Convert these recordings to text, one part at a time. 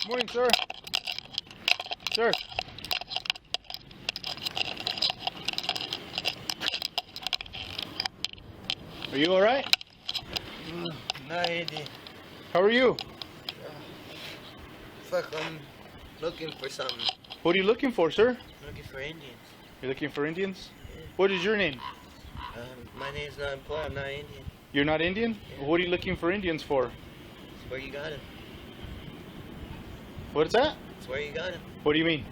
Morning, sir. Sir. Are you all right? No idea. How are you? Fuck, I'm looking for something. What are you looking for, sir? Looking for Indians. You're looking for Indians? Yeah. What is your name? My name's not important. I'm not Indian. You're not Indian? Yeah. What are you looking for Indians for? It's where you got him. What's that? It's where you got him. What do you mean?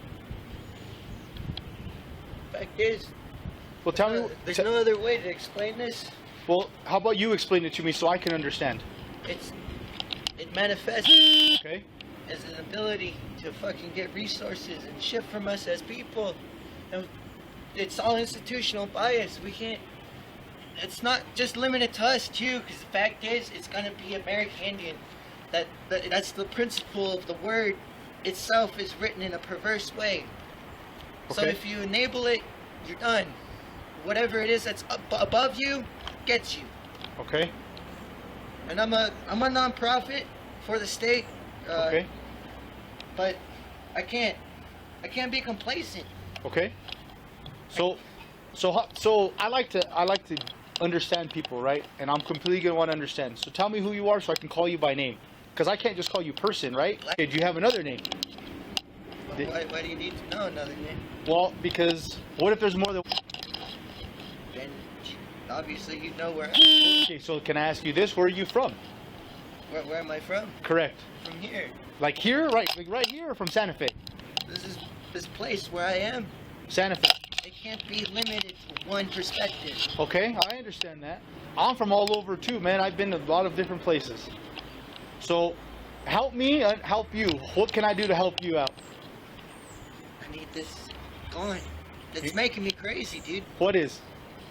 Fact is, Well, tell me. there's no other way to explain this. Well, how about you explain it to me so I can understand? It manifests Okay. as an ability to fucking get resources and shit from us as people. And it's all institutional bias. We can't. It's not just limited to us too, because the fact is, it's gonna be American Indian. That's the principle of the word itself is written in a perverse way. So Okay. if you enable it, you're done. Whatever it is that's above you, gets you. Okay. And I'm a non-profit for the state. Okay. But I can't be complacent. Okay. So I like to understand people, right? And I'm completely gonna want to understand. So tell me who you are, so I can call you by name. Because I can't just call you person, right? Okay, do you have another name? Why do you need to know another name? Well, because what if there's more than? Then obviously you know where. Okay, so can I ask you this? Where are you from? Where am I from? Correct. From here. Like here, right? Like right here, or from Santa Fe? This is this place where I am. Santa Fe. It can't be limited to one perspective. Okay, I understand that. I'm from all over too, man. I've been to a lot of different places. So, help me and help you. What can I do to help you out? I need this gone. It's making me crazy, dude. What is?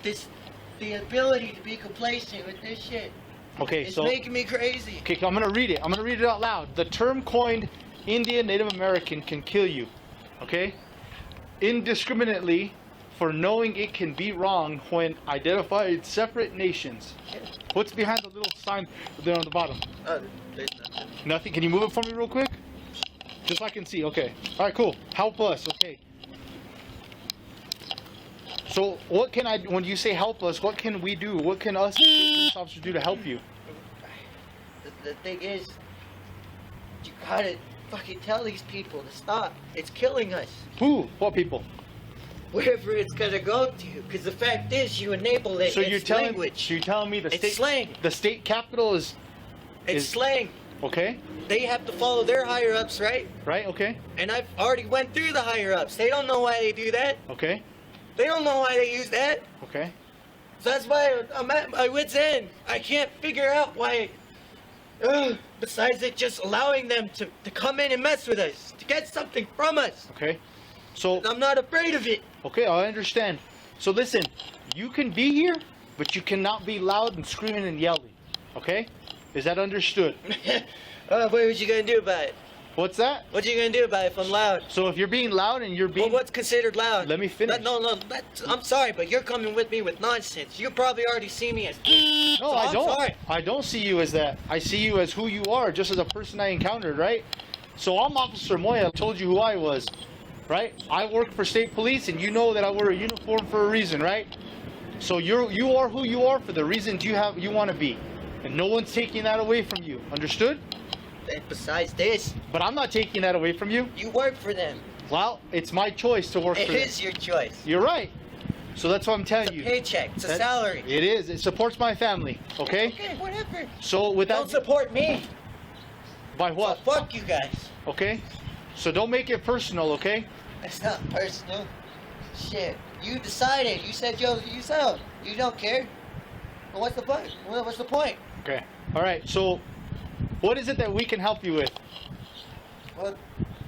The ability to be complacent with this shit. Okay, It's so making me crazy. okay, I'm gonna read it. I'm gonna read it out loud. The term coined Indian Native American can kill you. Okay? Indiscriminately for knowing it can be wrong when identified separate nations. What's behind the little sign there on the bottom? There's nothing. Nothing. Can you move it for me real quick? Just so I can see. Okay. All right, cool. Help us. Okay. So what can I, when you say help us, what can we do? What can us police officers do to help you? The thing is, you gotta fucking tell these people to stop. It's killing us. Who? What people? Wherever it's gonna go to. Because the fact is, you enable it. So it's you're telling, language. so you're telling me the It's state, slang. the state capital is It's slang. okay, They have to follow their higher ups, right? right? Okay, And I've already went through the higher ups. They don't know why they do that. okay, They don't know why they use that. okay. So that's why I'm at my wit's end. I can't figure out why. Besides it just allowing them to come in and mess with us, to get something from us. Okay. So I'm not afraid of it. okay, I understand. So listen, you can be here, but you cannot be loud and screaming and yelling. Okay? Is that understood? What was you gonna do about it? What's that? What you gonna do about it if I'm loud? So if you're being loud and you're being Well, what's considered loud? Let me finish. No, I'm sorry, but you're coming with me with nonsense. You probably already see me as. No, So I I'm don't. sorry. I don't see you as that. I see you as who you are, just as a person I encountered, right? So I'm Officer Moya. I told you who I was, right? I work for state police, and you know that I wear a uniform for a reason, right? So you are who you are for the reasons you want to be, and no one's taking that away from you. Understood? And besides this, But I'm not taking that away from you. you work for them. Well, it's my choice to work It for them. is your choice. You're right. So that's what I'm telling It's a you. paycheck. It's a That- salary. It is. It supports my family. Okay. Okay, whatever. So with that, Don't support me. by what? So fuck you guys. Okay. So don't make it personal. Okay. It's not personal. Shit. You decided. You said yourself. You don't care. Well, what's the point? What's the point? Okay. All right. So, what is it that we can help you with? Well,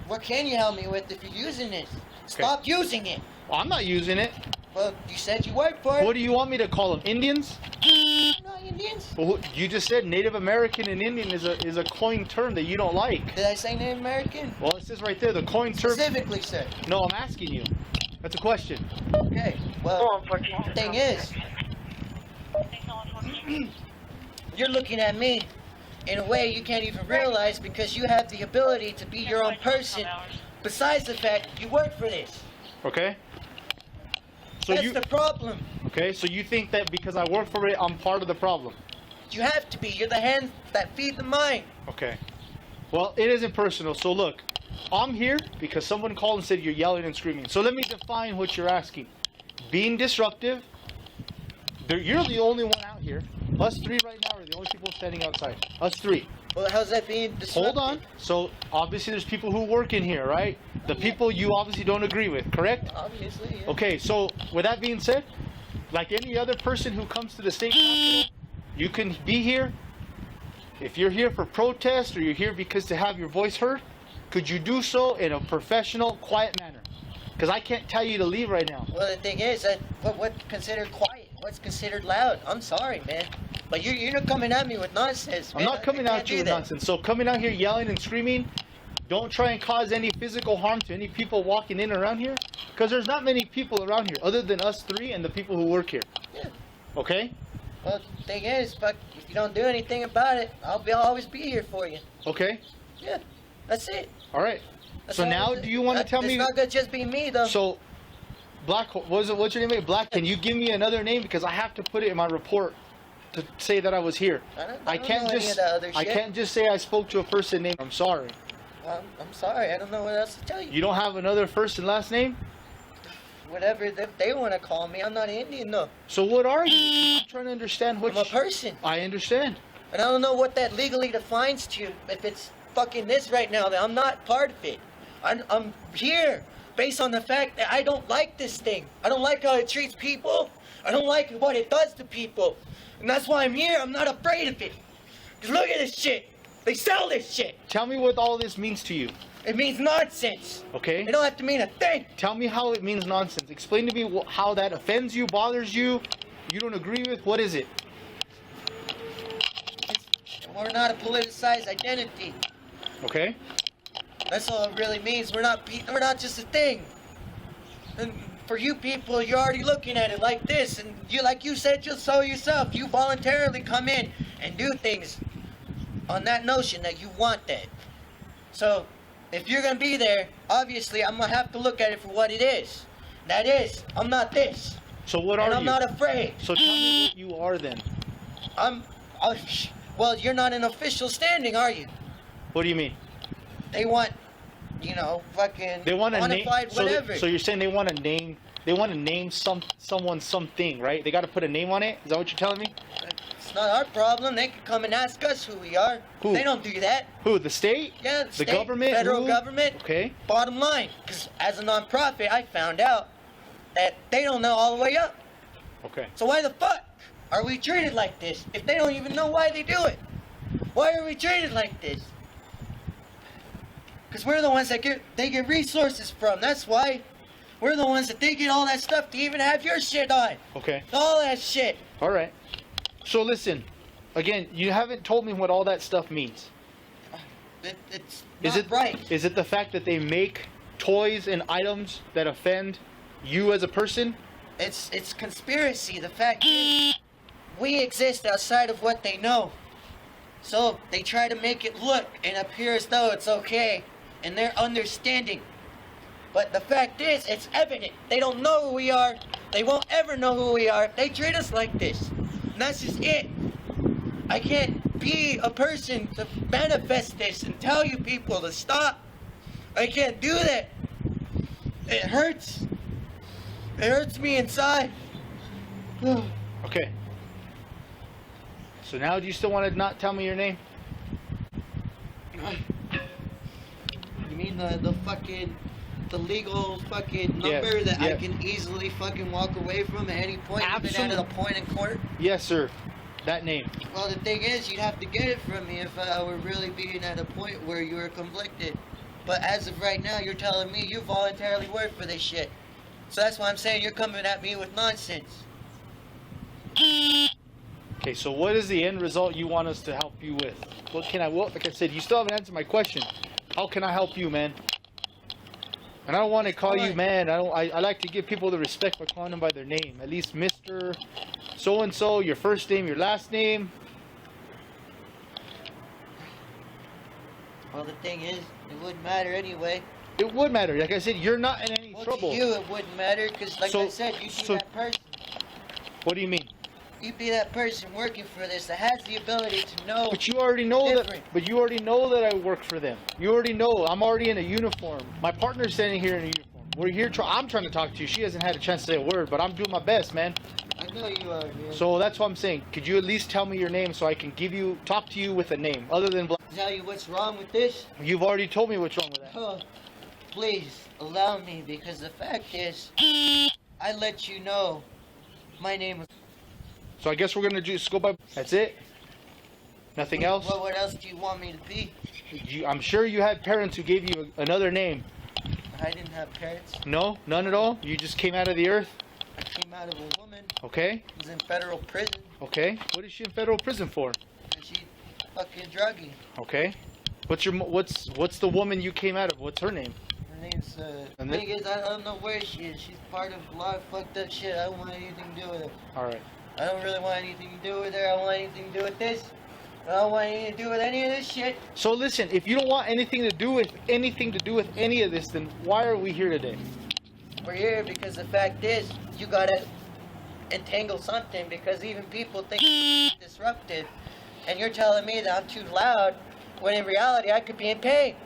what can you help me with if you're using this? Stop using it. Well, I'm not using it. Well, you said you work for it. What do you want me to call them? Indians? No, Indians. Well, you just said Native American and Indian is a coined term that you don't like. Did I say Native American? Well, it says right there the coined term. Specifically, sir. No, I'm asking you. That's a question. Okay. Well, the thing is, you're looking at me in a way you can't even realize because you have the ability to be your own person. Besides the fact you work for this. Okay. So That's the problem. Okay, so you think that because I work for it, I'm part of the problem? You have to be. You're the hands that feed the mind. Okay. Well, it isn't personal. So look, I'm here because someone called and said you're yelling and screaming. So let me define what you're asking. Being disruptive. You're the only one out here. Us three right now are the only people standing outside. Us three. Well, how's that being disruptive? Hold on. So obviously there's people who work in here, right? The people you obviously don't agree with, correct? Obviously, yeah. Okay, so with that being said, like any other person who comes to the state capitol, you can be here. If you're here for protest or you're here because to have your voice heard, could you do so in a professional, quiet manner? Because I can't tell you to leave right now. Well, the thing is, that what's considered quiet? What's considered loud? I'm sorry, man. But you're not coming at me with nonsense, man. I'm not coming at you with nonsense. So coming out here yelling and screaming, don't try and cause any physical harm to any people walking in around here. Because there's not many people around here other than us three and the people who work here. Yeah. Okay? Well, the thing is, if you don't do anything about it, I'll always be here for you. Okay? Yeah. That's it. All right. That's So all now do you want to tell me... It's not going to just be me, though. So, Black, what's your name? Black, can you give me another name? Because I have to put it in my report to say that I was here. I can't just say I spoke to a person named... I'm sorry. I'm sorry. I don't know what else to tell you. You don't have another first and last name? Whatever they want to call me. I'm not Indian, though. So what are you? I'm trying to understand what... I'm a person. I understand. And I don't know what that legally defines to you. If it's fucking this right now, then I'm not part of it. I'm here based on the fact that I don't like this thing. I don't like how it treats people. I don't like what it does to people. And that's why I'm here. I'm not afraid of it. Because look at this shit. They sell this shit. Tell me what all this means to you. It means nonsense. Okay. It don't have to mean a thing. Tell me how it means nonsense. Explain to me how that offends you, bothers you, you don't agree with. What is it? We're not a politicized identity. Okay. That's all it really means. We're not just a thing. And for you people, you're already looking at it like this, and you, like you said, just so yourself, you voluntarily come in and do things on that notion that you want that. So, if you're gonna be there, obviously I'm gonna have to look at it for what it is. That is, I'm not this. So what are you? And I'm not afraid. So tell me what you are then. Well, you're not an official standing, are you? What do you mean? They want, fucking they want a name. whatever. So you're saying they want to name? They want to name someone something, right? They got to put a name on it. Is that what you're telling me? It's not our problem. They can come and ask us who we are. Who? They don't do that. Who? The state? Yeah, the state, government, federal who? government. Okay. Bottom line, because as a nonprofit, I found out that they don't know all the way up. Okay. So why the fuck are we treated like this if they don't even know why they do it? Why are we treated like this? Because we're the ones that get resources from. That's why we're the ones that they get all that stuff to even have your shit on. Okay. All that shit. All right. So listen, again, you haven't told me what all that stuff means. It's not right. Is it the fact that they make toys and items that offend you as a person? It's conspiracy. The fact is, we exist outside of what they know. So they try to make it look and appear as though it's okay, and they're understanding. But the fact is, it's evident. They don't know who we are. They won't ever know who we are if they treat us like this. And that's just it. I can't be a person to manifest this and tell you people to stop. I can't do that. It hurts. It hurts me inside. Okay. So now do you still want to not tell me your name? You mean the legal fucking number that I yes. can easily fucking walk away from at any point, even at a point in court? Yes, sir. That name. Well, the thing is, you'd have to get it from me if I were really being at a point where you were conflicted. But as of right now, you're telling me you voluntarily work for this shit. So that's why I'm saying you're coming at me with nonsense. Okay, so what is the end result you want us to help you with? Like I said, you still haven't answered my question. How can I help you, man? And I don't want to call you man. I like to give people the respect by calling them by their name. At least Mr. So-and-so, your first name, your last name. Well, the thing is, it wouldn't matter anyway. It would matter. Like I said, you're not in any Well, trouble. to you, it wouldn't matter, because like I said, you'd be that person. What do you mean? You'd be that person working for this that has the ability to know. But you already know different. that. But you already know that I work for them. You already know. I'm already in a uniform. My partner's standing here in a uniform. We're here. I'm trying to talk to you. She hasn't had a chance to say a word, but I'm doing my best, man. I know you are, man. So that's what I'm saying. Could you at least tell me your name so I can talk to you with a name other than? Tell you what's wrong with this? You've already told me what's wrong with that. Oh, please allow me, because the fact is, I let you know my name was. So I guess we're gonna just go by. That's it. Nothing else. Well, what else do you want me to be? I'm sure you had parents who gave you another name. I didn't have parents. No, none at all. You just came out of the earth. I came out of a woman. Okay. Who was in federal prison. Okay. What is she in federal prison for? And she fucking druggy. Okay. What's the woman you came out of? What's her name? Her name's the thing is, I don't know where she is. She's part of a lot of fucked up shit. I don't want anything to do with her. All right. I don't really want anything to do with her. I don't want anything to do with this. I don't want anything to do with any of this shit. So listen, if you don't want anything to do with any of this, then why are we here today? We're here because the fact is, you gotta entangle something, because even people think it's disruptive, and you're telling me that I'm too loud, when in reality I could be in pain.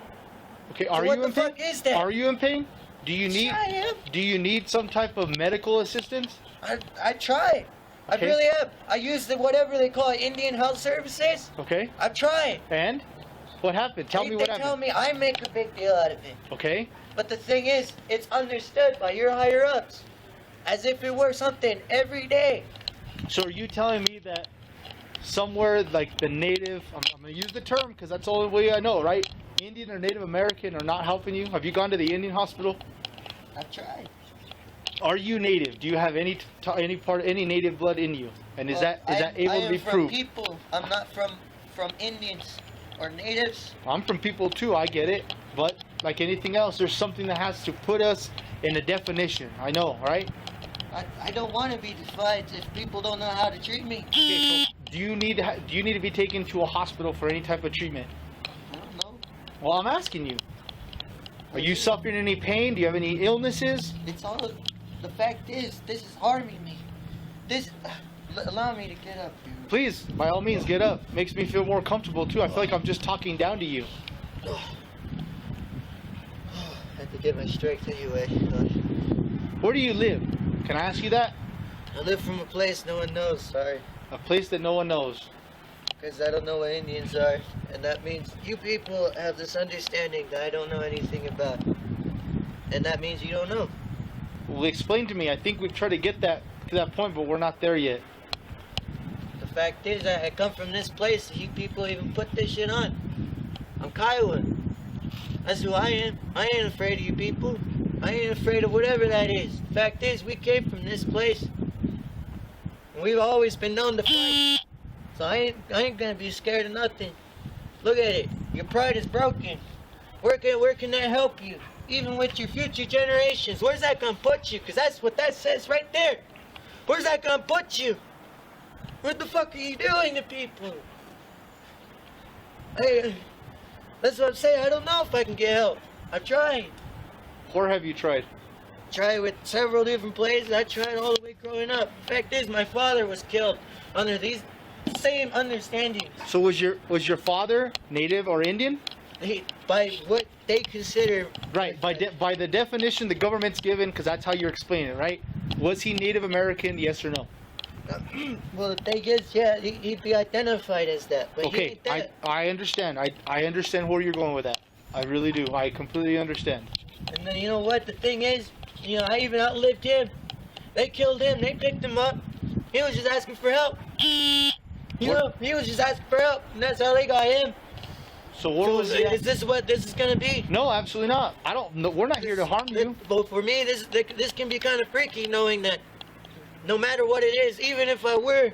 Okay, So are what you the in pain? fuck is that? Are you in pain? Do you need? Yeah, I am. Do you need some type of medical assistance? I tried. Okay. I really am. I use whatever they call Indian Health Services. Okay. I'm trying. And what happened? Tell me what They tell happened. me I make a big deal out of it. Okay. But the thing is, it's understood by your higher ups, as if it were something every day. So are you telling me that somewhere like the native, I'm going to use the term because that's the only way I know, right? Indian or Native American are not helping you? Have you gone to the Indian hospital? I've tried. Are you native? Do you have any native blood in you? And is that able to be proved? I'm from people. I'm not from Indians or natives. I'm from people too, I get it. But like anything else, there's something that has to put us in a definition. I know, right? I don't want to be defined if people don't know how to treat me. Okay, so do you need to be taken to a hospital for any type of treatment? I don't know. Well, I'm asking you. Are you suffering any pain? Do you have any illnesses? It's all. The fact is, this is harming me. Allow me to get up, dude. Please, by all means, get up. Makes me feel more comfortable too. I feel like I'm just talking down to you. I have to get my strength anyway. Where do you live? Can I ask you that? I live from a place no one knows. Sorry. A place that no one knows. Because I don't know what Indians are, and that means you people have this understanding that I don't know anything about, and that means you don't know. Well, explain to me. I think we've tried to get to that point, but we're not there yet. The fact is, I come from this place. You people even put this shit on. I'm Kiowa. That's who I am. I ain't afraid of you people. I ain't afraid of whatever that is. The fact is, we came from this place, and we've always been known to fight. So I ain't gonna be scared of nothing. Look at it. Your pride is broken. Where can that help you? Even with your future generations, where's that gonna put you? Because that's what that says right there. Where's that gonna put you? What the fuck are you doing to people? Hey, that's what I'm saying. I don't know if I can get help. I've tried. Where have you tried? Tried with several different places. I tried all the way growing up. The fact is, my father was killed under these same understandings. So was your father Native or Indian? By what they consider. Right. By the definition the government's given, because that's how you're explaining it, right? Was he Native American? Yes or no? Well, the thing is, yeah, he'd be identified as that. But Okay, he ain't that. I understand. I understand where you're going with that. I really do. I completely understand. And then you know what? The thing is, I even outlived him. They killed him. They picked him up. He was just asking for help. He was just asking for help, and that's how they got him. So what was it? Is this what this is gonna be? No, absolutely not. I don't. No, we're not here to harm you. But for me, this can be kind of freaky, knowing that no matter what it is, even if I were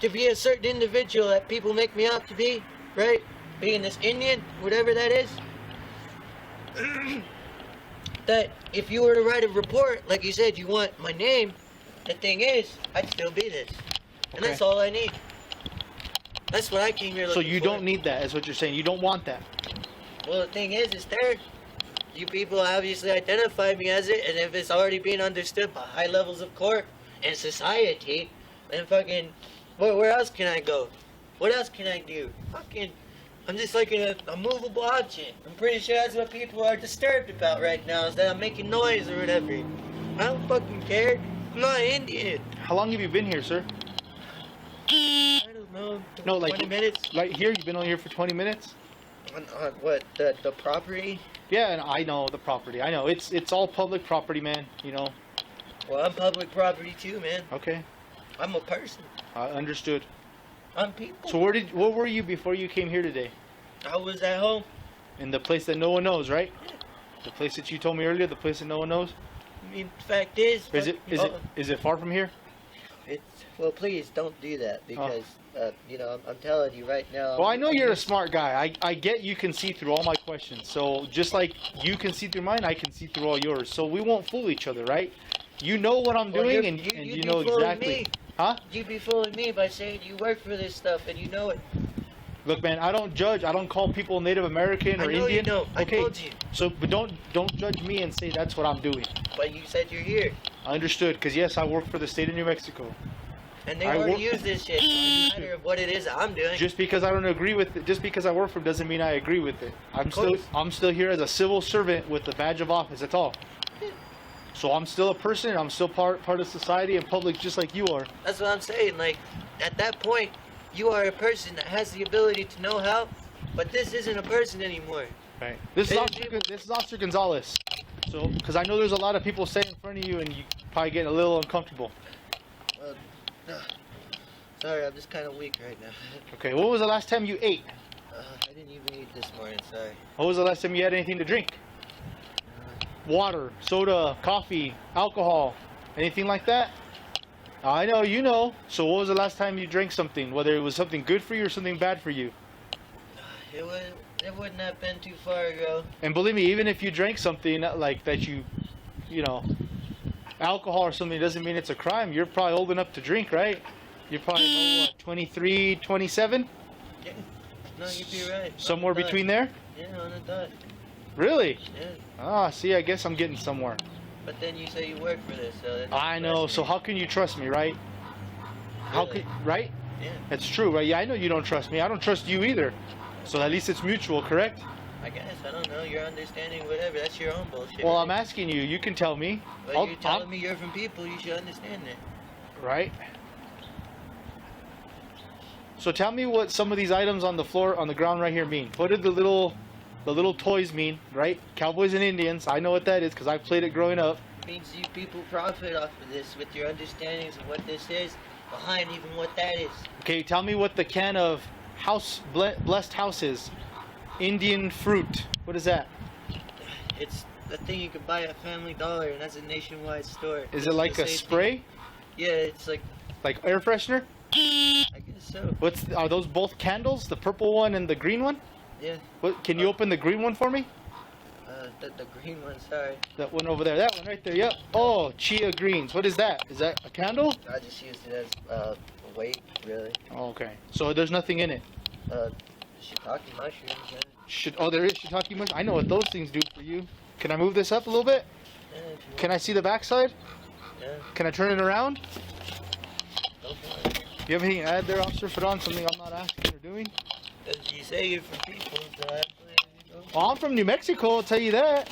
to be a certain individual that people make me out to be, right? Being this Indian, whatever that is, that if you were to write a report, like you said, you want my name, the thing is, I'd still be this. And that's all I need. That's what I came here looking for. So you don't need that, is what you're saying. You don't want that. Well, the thing is you people obviously identify me as it, and if it's already being understood by high levels of court and society, then fucking, where else can I go? What else can I do? Fucking, I'm just like a movable object. I'm pretty sure that's what people are disturbed about right now, is that I'm making noise or whatever. I don't fucking care. I'm not Indian. How long have you been here, sir? I don't know. No, like 20 minutes? Right here? You've been on here for 20 minutes? On what? The property? Yeah, and I know the property. I know. It's all public property, man. You know. Well, I'm public property too, man. Okay. I'm a person. Understood. I'm people. So where were you before you came here today? I was at home. In the place that no one knows, right? Yeah. The place that you told me earlier, the place that no one knows? I mean, the fact is... Is it far from here? Well, please don't do that because, you know, I'm telling you right now... Well, I know you're a smart guy. I get you can see through all my questions. So just like you can see through mine, I can see through all yours. So we won't fool each other, right? You know what I'm doing and you know exactly. Me. Huh? You be fooling me by saying you work for this stuff and you know it. Look, man, I don't judge. I don't call people Native American or Indian. You know. Okay. I told you. So, but don't judge me and say that's what I'm doing. But you said you're here. I understood, because yes, I work for the state of New Mexico. And they already use this shit. No matter what it is I'm doing. Just because I don't agree with it, just because I work for them doesn't mean I agree with it. I'm still here as a civil servant with the badge of office. That's all. So I'm still a person. I'm still part of society and public, just like you are. That's what I'm saying. Like, at that point, you are a person that has the ability to know how, but this isn't a person anymore. Right. This is Officer Gonzalez. So, because I know there's a lot of people sitting in front of you, and you probably get a little uncomfortable. Sorry, I'm just kind of weak right now. Okay. What was the last time you ate? I didn't even eat this morning. Sorry. What was the last time you had anything to drink? Water, soda, coffee, alcohol, anything like that? I know, you know. So what was the last time you drank something? Whether it was something good for you or something bad for you? It wouldn't have been too far ago. And believe me, even if you drank something like that you know, alcohol or something doesn't mean it's a crime. You're probably old enough to drink, right? You're probably, what, 23, 27? Yeah. No, you'd be right. Somewhere between there? Yeah, on a dot. Really? Yeah. Ah, see, I guess I'm getting somewhere. But then you say you work for this, so that's I know, so how can you trust me, right? How Really? could, right? Yeah, That's true, right? Yeah, I know you don't trust me. I don't trust you either. So at least it's mutual, correct? I guess. I don't know. You're understanding whatever. That's your own bullshit. Well, right? I'm asking you. You can tell me. But you're telling me you're from people. You should understand that. Right? So tell me what some of these items on the floor, on the ground right here mean. What did the little toys mean, right? Cowboys and Indians. I know what that is because I played it growing up. It means you people profit off of this with your understandings of what this is, behind even what that is. Okay, tell me what the can of blessed house is. Indian fruit. What is that? It's the thing you can buy at Family Dollar, and that's a nationwide store. Is it like a spray? Thing. Yeah, it's like air freshener? I guess so. Are those both candles? The purple one and the green one? Yeah. What? Can you open the green one for me? The green one, sorry. That one over there. That one right there. Yep. Oh, chia greens. What is that? Is that a candle? I just used it as weight, really. Oh, okay. So there's nothing in it. Shiitake mushrooms. Yeah. Oh, there is shiitake mushroom. I know what those things do for you. Can I move this up a little bit? Yeah, if you Can I see the backside? Yeah. Can I turn it around? Go for it. Do you have anything to add there, Officer Fadon? Something I'm not asking or doing? You say you're from people, so I Oh, I'm from New Mexico, I'll tell you that.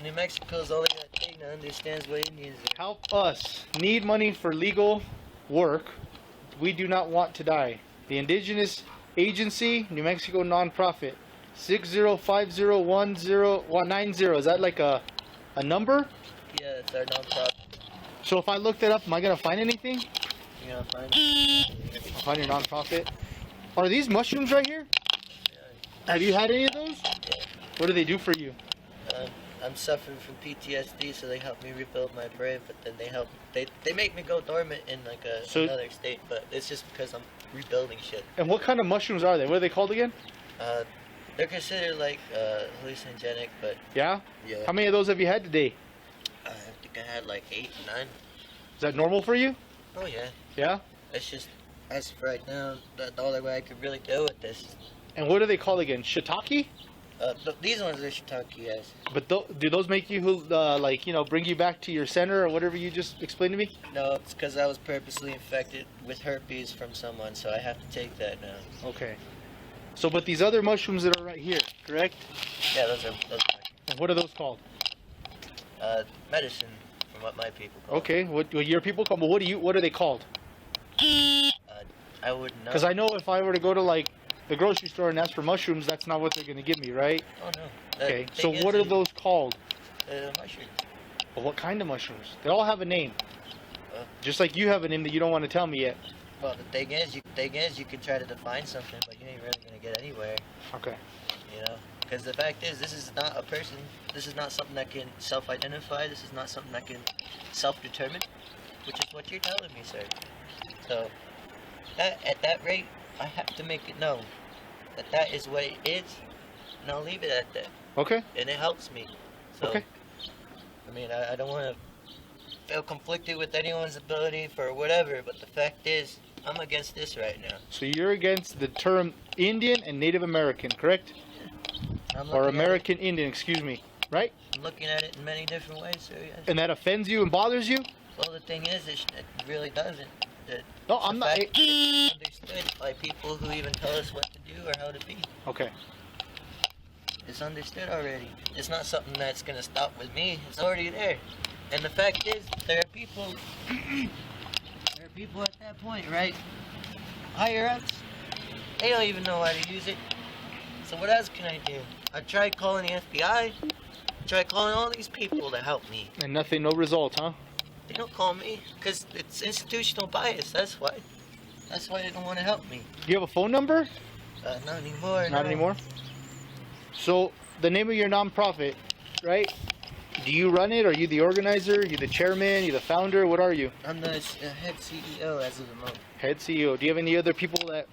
New Mexico's all they got thing that understands what Indians are. Help us. Need money for legal work. We do not want to die. The Indigenous Agency, New Mexico nonprofit. 60501090. Is that like a number? Yeah, it's our nonprofit. So if I look that up, am I going to find anything? You're gonna find it. I'll find your nonprofit. Are these mushrooms right here? Yeah. Have you had any of those? Yeah. What do they do for you? I'm suffering from PTSD, so they help me rebuild my brain, but then they make me go dormant in like another state, but it's just because I'm rebuilding shit. And what kind of mushrooms are they? What are they called again? They're considered like hallucinogenic, but Yeah? yeah. How many of those have you had today? I think I had like 8, 9. Is that normal for you? Oh yeah. Yeah? It's just, as of right now, the only way I could really deal with this. And what are they called again? Shiitake? These ones are shiitake, yes. But do those make you like, you know, bring you back to your center or whatever you just explained to me? No, it's because I was purposely infected with herpes from someone, so I have to take that now. Okay. So, but these other mushrooms that are right here, correct? Yeah, those are And what are those called? medicine, from what my people call Okay. What your people call? But what are they called? it. I wouldn't know. Because I know if I were to go to like the grocery store and ask for mushrooms, that's not what they're gonna give me, right? Oh no. Okay. So what are those called? Mushrooms. Well, what kind of mushrooms? They all have a name. Just Just like you have a name that you don't want to tell me yet. well, the thing is, you can try to define something, but you ain't really gonna get anywhere. Okay. You know, because the fact is, this is not a person. This is not something that can self-identify. This is not something that can self-determine, which is what you're telling me, sir. So, at that rate, I have to make it known that that is what it is, and I'll leave it at that. Okay. And it helps me. So, Okay. I mean, I don't want to feel conflicted with anyone's ability for whatever, but the fact is, I'm against this right now. So you're against the term Indian and Native American, correct? I'm Or looking at American Indian, excuse me, right? it- I'm looking at it in many different ways, sir. Yes. And that offends you and bothers you? Well, the thing is, it really doesn't. No, I'm not. It's understood by people who even tell us what to do or how to be. Okay. It's understood already. It's not something that's gonna stop with me. It's already there. And the fact is, there are people. There are people at that point, right? Higher ups. They don't even know how to use it. So what else can I do? I tried calling the FBI. I tried calling all these people to help me. And nothing, no result, huh? They don't call me because it's institutional bias. That's why. That's why they don't want to help me. Do you have a phone number? Not anymore. Not no. anymore? So, the name of your nonprofit, right? Do you run it? Are you the organizer? You the chairman? You the founder? What are you? I'm the head CEO as of the moment. Head CEO. Do you have any other people that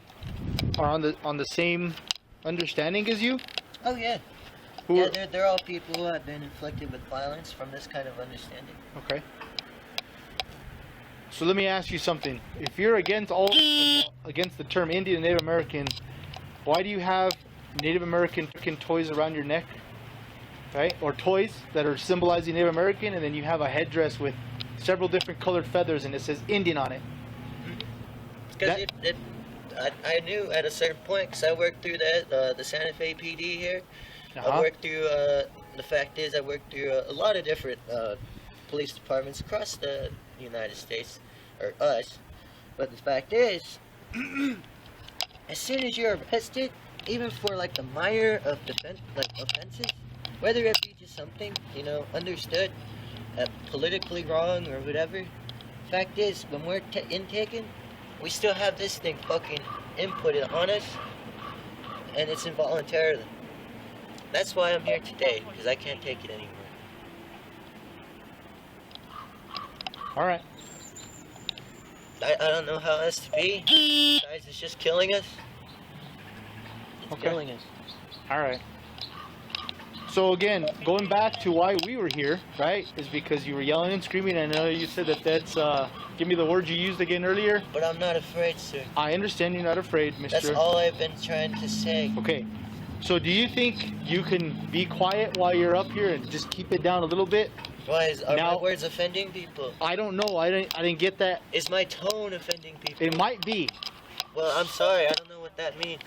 are on the same understanding as you? Oh yeah. Who Yeah, are- they're all people who have been inflicted with violence from this kind of understanding. Okay. So let me ask you something. If you're against the term Indian and Native American, why do you have Native American toys around your neck? Right? Or toys that are symbolizing Native American, and then you have a headdress with several different colored feathers and it says Indian on it. Because I knew at a certain point, because I worked through the Santa Fe PD here. I worked through, the fact is, I worked through a lot of different police departments across the United States, or us. But the fact is, as soon as you're arrested, even for like the minor of offenses, whether it be just something, you know, understood, politically wrong or whatever, fact is, when we're intaken, we still have this thing fucking inputted on us, and it's involuntarily. That's why I'm here today, because I can't take it anymore. All right. I don't know how else to be. Besides, it's just killing us. It's Okay. killing us. All right. So again, going back to why we were here, right, is because you were yelling and screaming. I know you said that's, give me the words you used again earlier. But I'm not afraid, sir. I understand you're not afraid, mister. That's all I've been trying to say. Okay. So do you think you can be quiet while you're up here and just keep it down a little bit? Why are Now- my words offending people? I don't know. I didn't get that. Is my tone offending people? It might be. Well, I'm sorry. I don't know what that means.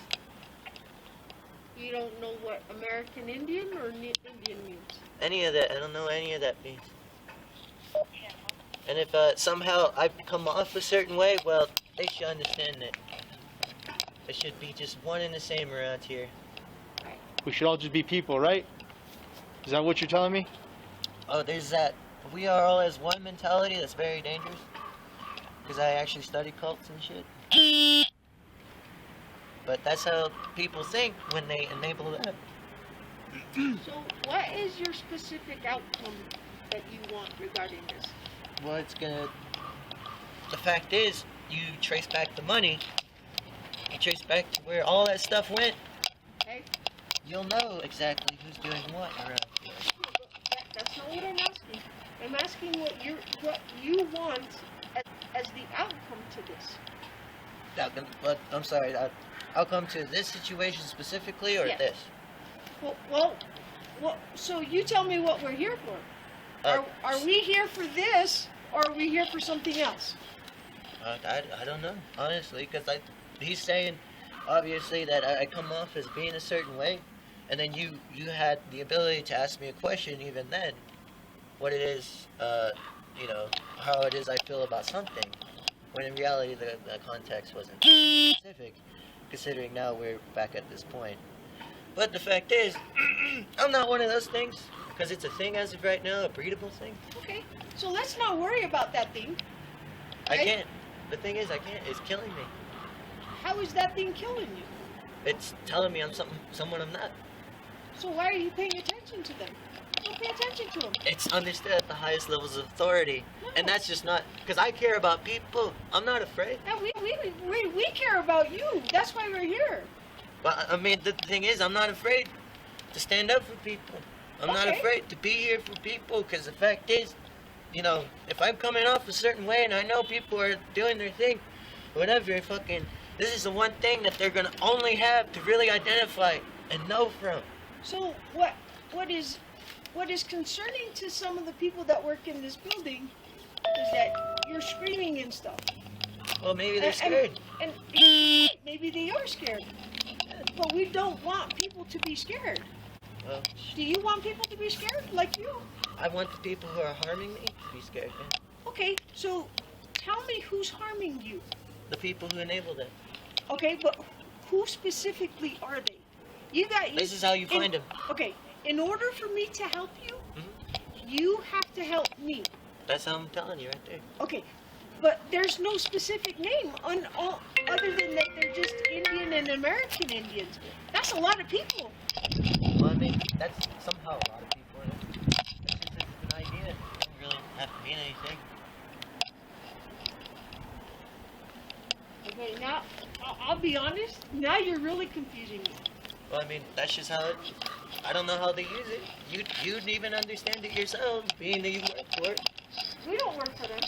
You don't know what American Indian or Indian means? Any of that. I don't know any of that means. And if somehow I come off a certain way, well, they should understand that. There should be just one and the same around here. We should all just be people, right? Is that what you're telling me? Oh, there's that. We are all as one mentality. That's very dangerous. Because I actually study cults and shit. But that's how people think when they enable that. So, what is your specific outcome that you want regarding this? Well, it's gonna. The fact is, you trace back the money. You trace back to where all that stuff went. Okay? You'll know exactly who's doing what around here. That's not what I'm asking. I'm asking what you want as the outcome to this. But I'm sorry. I'll come to this situation specifically, or Yes. this. Well, so you tell me what we're here for. Uh, Are we here for this, or are we here for something else? I don't know, honestly, because he's saying, obviously, that I come off as being a certain way, and then you had the ability to ask me a question even then, what it is, how it is I feel about something, when in reality the context wasn't specific, considering now we're back at this point. But the fact is, I'm not one of those things, because it's a thing as of right now, a breedable thing. Okay, so let's not worry about that thing. I Right? can't. The thing is, I can't. It's killing me. How is that thing killing you? It's telling me I'm someone I'm not. So why are you paying attention to them? Don't pay attention to them. It's understood at the highest levels of authority, and No. that's just not because I care about people. I'm not afraid. And we care about you. That's why we're here. But I mean, the thing is, I'm not afraid to stand up for people. I'm not Okay. afraid to be here for people, because the fact is, if I'm coming off a certain way and I know people are doing their thing, whatever, this is the one thing that they're gonna only have to really identify and know from. So what is concerning to some of the people that work in this building is that you're screaming and stuff. Well, maybe they're And- scared. And maybe they are scared. But we don't want people to be scared. Well, Do you want people to be scared like you? I want the people who are harming me to be scared. Yeah. Okay, so tell me who's harming you. The people who enable them. Okay, but who specifically are they? This is how you find them. Okay, in order for me to help you, Mhm. you have to help me. That's how I'm telling you right there. Okay, but there's no specific name other than that they're just Indian and American Indians. That's a lot of people. Well, I mean, that's somehow a lot of people. It's just an idea. It doesn't really have to mean anything. Okay, now I'll be honest. Now you're really confusing me. Well, I mean, that's just how it. I don't know how they use it. You'd even understand it yourself, being that you work for it. We don't work for them.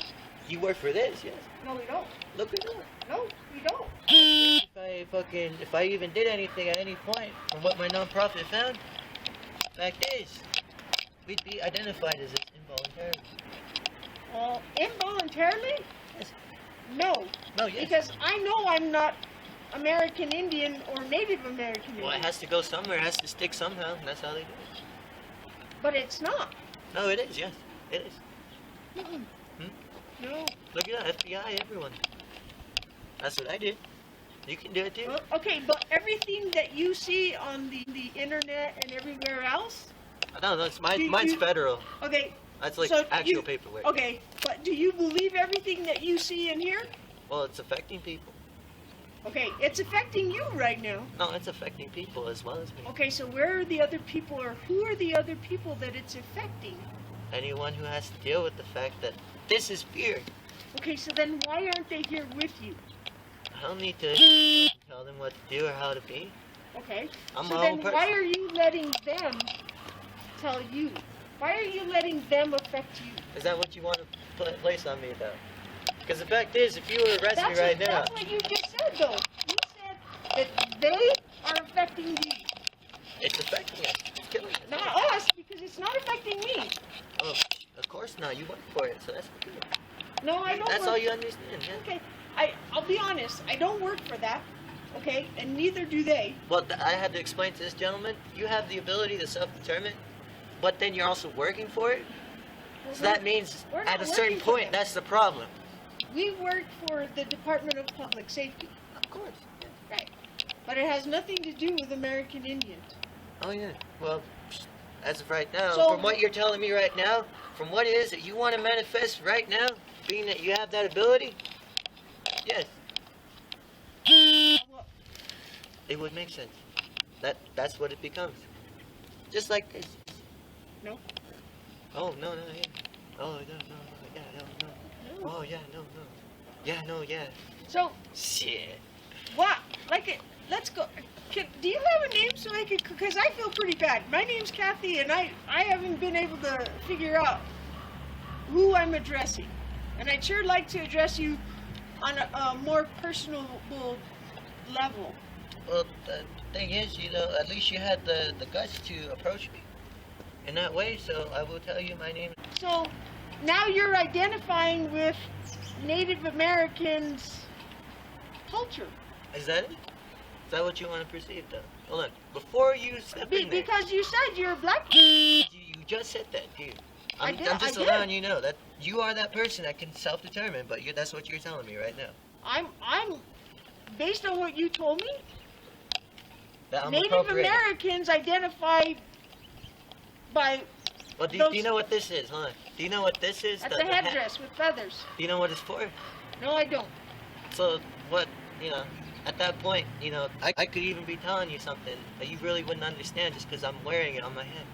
You work for this, yes. No, we don't. Look at that. No, we don't. If I even did anything at any point from what my nonprofit found, fact is, we'd be identified as involuntary. Involuntarily? Yes. No, No, yes. because I know I'm not American Indian or Native American Well, it Indian. has to go somewhere. It has to stick somehow. And that's how they do it. But it's not. No, it is. Yes, it is. Mm-mm. Hmm? No. Look at that, FBI, everyone. That's what I did. You can do it too. Well, okay, but everything that you see on the internet and everywhere else, No, it's You- mine's you- federal. okay, That's like so actual paperwork. okay, but do you believe everything that you see in here? Well, it's affecting people. Okay, it's affecting you right now. No, it's affecting people as well as me. Okay, so where are the other people, or who are the other people that it's affecting? Anyone who has to deal with the fact that this is fear. Okay, so then why aren't they here with you? I don't need to tell them what to do or how to be. Okay, I'm so my then own person. why are you letting them tell you? Why are you letting them affect you? Is that what you want to place on me, though? Because the fact is, if you were to arrest me right now, That's what you just said, though. You said that they are affecting you, it's affecting us. It's killing us. not us, because it's not affecting me. Oh, of course not. You work for it, so that's good. No, I don't. That's work- all you understand, yeah? Okay, I'll be honest. I don't work for that. Okay, and neither do they. Well, I had to explain to this gentleman, you have the ability to self-determine, but then you're also working for it. Well, So that means we're at not a certain working for point, them. that's the problem. We work for the Department of Public Safety, Of course. right? But it has nothing to do with American Indians. Oh, yeah. Well, as of right now, So- from what you're telling me right now, from what it is that you want to manifest right now, being that you have that ability, yes, Well, it would make sense. That's what it becomes. Just like this. No. Oh, no, yeah. Oh, no, yeah, no. no. Oh, yeah, no. Yeah, no, yeah. So Shit. what? Let's go. Do you have a name so I could? Because I feel pretty bad. My name's Kathy, and I haven't been able to figure out who I'm addressing, and I'd sure like to address you on a more personable level. Well, the thing is, at least you had the guts to approach me in that way, so I will tell you my name. So now you're identifying with Native Americans' culture. Is that it? Is that what you want to perceive, though? Well, look, before you step in there, Because you said you're black. you just said that, dude. I'm just I did. allowing you to know that you are that person that can self-determine, but that's what you're telling me right now. I'm based on what you told me, That I'm Native appropriating. Americans identify by Well, do you know what this is? Hold on. Do you know what this is? that's The a hat? headdress with feathers. Do you know what it's for? No, I don't. So what, at that point, I could even be telling you something that you really wouldn't understand just because I'm wearing it on my head.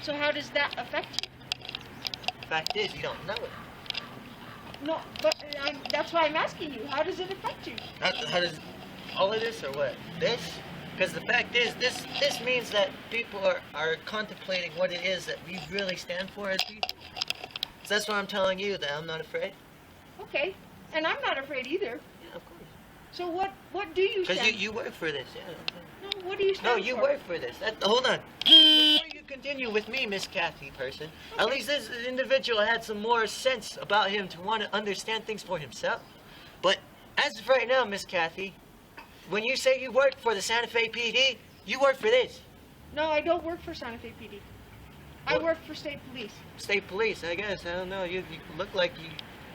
So how does that affect you? Fact is, you don't know it. No, but that's why I'm asking you. How does it affect you? How does all of this or what? This? Because the fact is, this means that people are contemplating what it is that we really stand for as people. So that's why I'm telling you that I'm not afraid. Okay, and I'm not afraid either. Yeah, of course. So what do you stand? Because you work for this, yeah. No, what do you stand No, for? you work for this. Hold on. Before you continue with me, Miss Kathy person, at least this individual had some more sense about him to want to understand things for himself. But as of right now, Miss Kathy, when you say you work for the Santa Fe PD, you work for this. No, I don't work for Santa Fe PD. I What? work for state police. State police, I guess. I don't know. You look like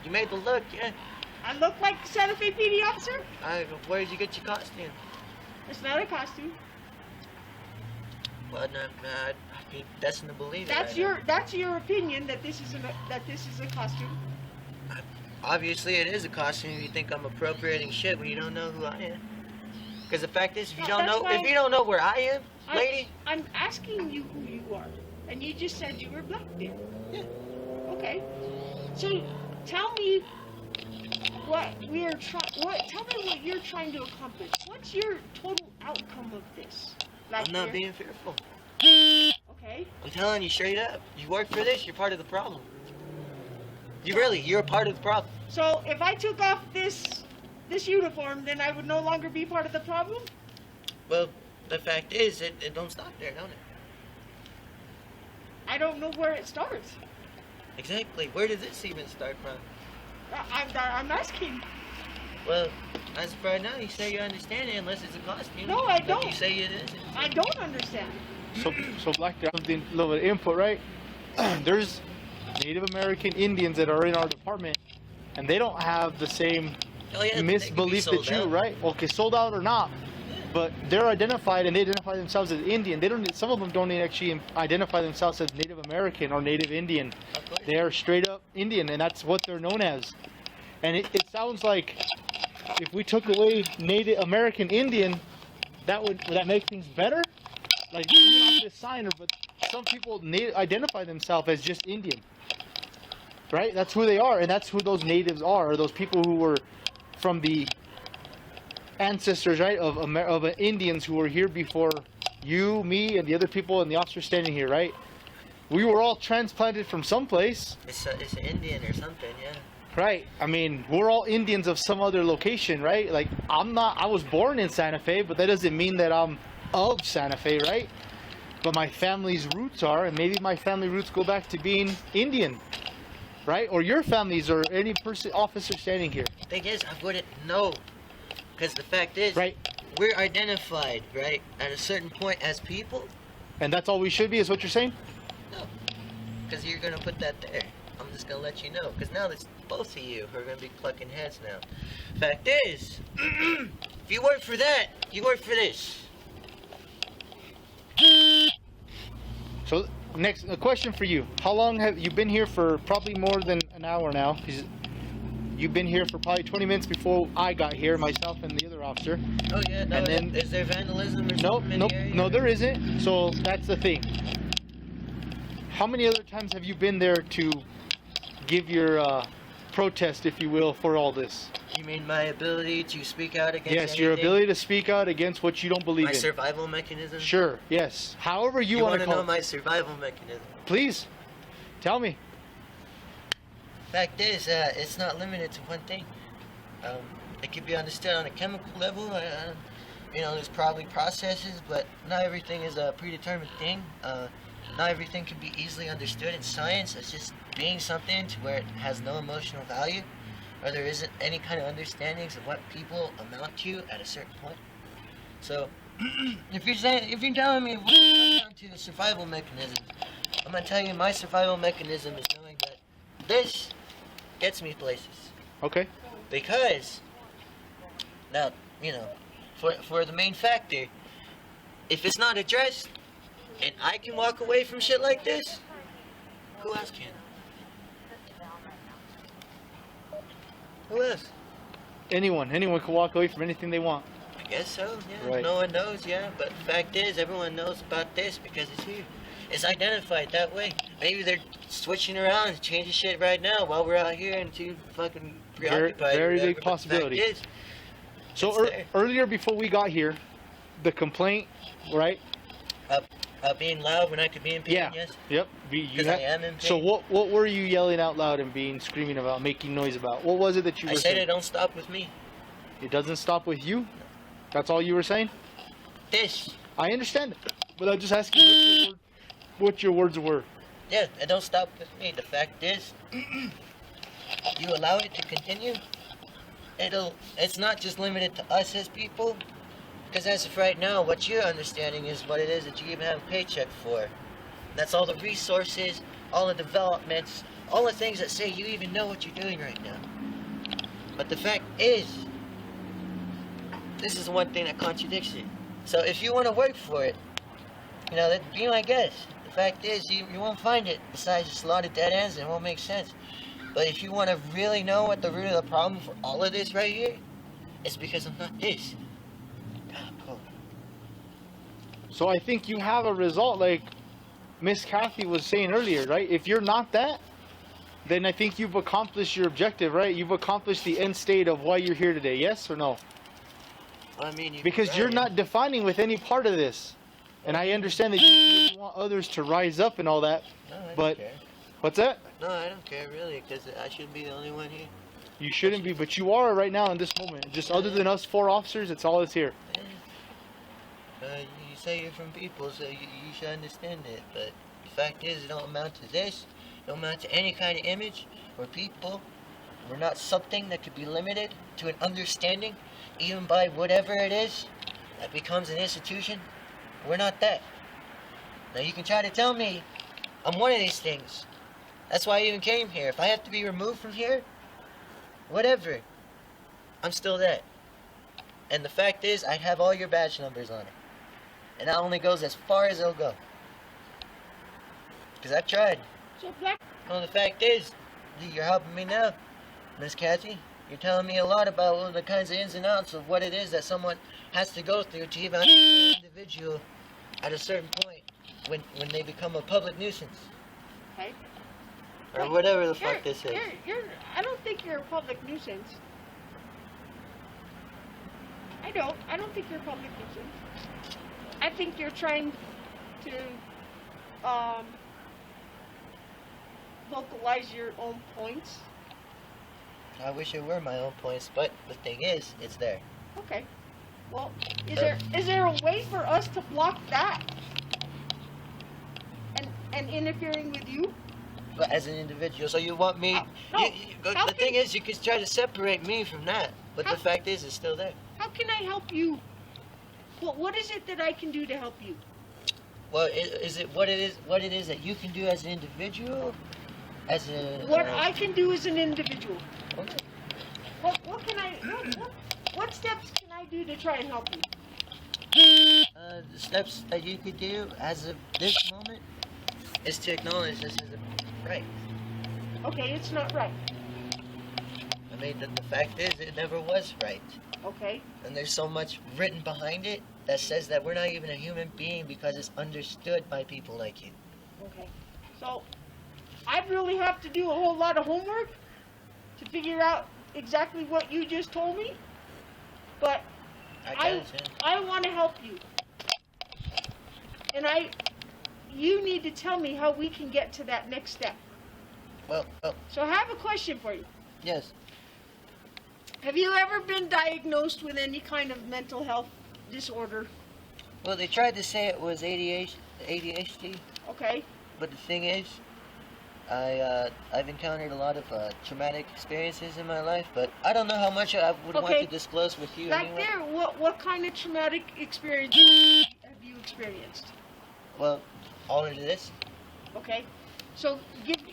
you made the look, yeah. I look like a Santa Fe PD officer? Where did you get your costume? It's not a costume. Well, no, I mean, that's to believe it. That's your opinion that this is a costume. Obviously, it is a costume if you think I'm appropriating shit when you don't know who I am. Because the fact is, if you No, don't that's know, why- if you don't know where I am, lady. I'm asking you who you are, and you just said you were black there. Yeah. Okay. So tell me what we're tell me what you're trying to accomplish. What's your total outcome of this? I'm not being fearful. Okay. I'm telling you straight up. You work for this, you're part of the problem. You're a part of the problem. So if I took off this uniform, then I would no longer be part of the problem? Well, the fact is, it don't stop there, don't it? I don't know where it starts. Exactly. Where did this even start from? I'm asking. Well, as of right now, you say you understand it unless it's a costume. No, I Like don't. you say it isn't. I don't understand. So Black, something a little bit of input, right? There's Native American Indians that are in our department, and they don't have the same Oh, yeah, they could be misbelief that sold you, out. right? Okay, sold out or not, but they're identified and they identify themselves as Indian. They don't. Some of them don't actually identify themselves as Native American or Native Indian. Of course. They are straight up Indian, and that's what they're known as. And it sounds like if we took away Native American Indian, would that make things better? Like you're not this signer, but some people identify themselves as just Indian, right? That's who they are, and that's who those natives are, or those people who were from the ancestors, right, of Indians who were here before you, me, and the other people and the officer standing here, right? We were all transplanted from someplace. It's an Indian or something, yeah. Right. I mean, we're all Indians of some other location, right? Like, I was born in Santa Fe, but that doesn't mean that I'm of Santa Fe, right? But my family's roots are, and maybe my family roots go back to being Indian, right? Or your families, or any officer standing here. Thing is, I wouldn't know. Because the fact is, Right. we're identified, right, at a certain point as people. And that's all we should be, is what you're saying? No. Because you're going to put that there. I'm just going to let you know. Because now there's both of you who are going to be plucking heads now. Fact is, if you work for that, you work for this. So, next, a question for you. How long have you been here? For probably more than an hour now. 'Cause you've been here for probably 20 minutes before I got here, myself and the other officer. Oh, yeah. No, And then- is there vandalism or Nope, something in nope, the area? no, there isn't. So that's the thing. How many other times have you been there to give your protest, if you will, for all this? You mean my ability to speak out against Yes, your anything? ability to speak out against what you don't believe My in. survival mechanism? Sure, yes. However you want to to call know it. my survival mechanism? Please, tell me. Fact is, it's not limited to one thing. It could be understood on a chemical level. You know, there's probably processes, but not everything is a predetermined thing. Not everything can be easily understood in science. It's just being something to where it has no emotional value, or there isn't any kind of understandings of what people amount to at a certain point. So, if you're telling me what comes down to the survival mechanism, I'm gonna tell you my survival mechanism is knowing that this gets me places. Okay. Because now, you know, for the main factor, if it's not addressed and I can walk away from shit like this, who else can? Who else? Anyone can walk away from anything they want. I guess so, yeah. Right. No one knows, yeah. But the fact is, everyone knows about this because it's here. It's identified that way. Maybe they're switching around and changing shit right now while we're out here and too fucking preoccupied. Very or big whatever, possibility. But the fact is, So it's there. earlier, before we got here, the complaint, right? Being loud when I could be in pain, Yeah. yes? Yep. Because I am in pain. So what were you yelling out loud and screaming about, making noise about? What was it that you were I said saying? it don't stop with me. It doesn't stop with you? That's all you were saying? This. I understand it, but I'm just asking what your words were. Yeah, it don't stop with me. The fact is, you allow it to continue, it's not just limited to us as people, because as of right now, what you're understanding is what it is that you even have a paycheck for. That's all the resources, all the developments, all the things that say you even know what you're doing right now. But the fact is, this is the one thing that contradicts it. So if you want to work for it, you know, that be my guest. The fact is, you won't find it besides just a lot of dead ends and it won't make sense. But if you want to really know what the root of the problem for all of this right here, it's because I'm not this. God, I'm cold. So I think you have a result, like Miss Kathy was saying earlier, right? If you're not that, then I think you've accomplished your objective, right? You've accomplished the end state of why you're here today, yes or no? Well, I mean, you Because you're not defining with any part of this. And I understand that you really want others to rise up and all that, No, I don't but care. what's that? No, I don't care really, because I shouldn't be the only one here. You shouldn't be, but you are right now in this moment. Just other than us 4 officers, it's all that's here. You say you're from people, so you should understand it. But the fact is, it don't amount to this. It don't amount to any kind of image. We're people. We're not something that could be limited to an understanding, even by whatever it is that becomes an institution. We're not that. Now you can try to tell me I'm one of these things. That's why I even came here. If I have to be removed from here, whatever, I'm still that. And the fact is, I have all your badge numbers on it. And that only goes as far as it'll go. Because I've tried. So Black, Well, the fact is, you're helping me now, Miss Kathy. You're telling me a lot about the kinds of ins and outs of what it is that someone has to go through to even understand an individual at a certain point when they become a public nuisance. okay? Or whatever the fuck this is. I don't think you're a public nuisance. I don't think you're a public nuisance. I think you're trying to vocalize your own points. I wish it were my own points, but the thing is, it's there. Okay. Well, is there a way for us to block that? And interfering with you? But as an individual, so you want me? No. The thing is, you could try to separate me from that, but the fact is, it's still there. How can I help you? What is it that I can do to help you? Well, is it what it is that you can do as an individual, as a What I can do as an individual. Okay. What can I? What steps can I do to try and help you? The steps that you could do as of this moment is to acknowledge this is a right. Okay, it's not right. I mean, the fact is, it never was right. Okay. And there's so much written behind it that says that we're not even a human being because it's understood by people like you. Okay. So, I'd really have to do a whole lot of homework to figure out exactly what you just told me. But I want to help you. And you need to tell me how we can get to that next step. Well, So I have a question for you. yes. Have you ever been diagnosed with any kind of mental health disorder? Well, they tried to say it was ADHD, Okay. but the thing is, I've encountered a lot of traumatic experiences in my life, but I don't know how much I would want Okay. to disclose with you Back anyway. there, what kind of traumatic experience have you experienced? Well, all of this. Okay. So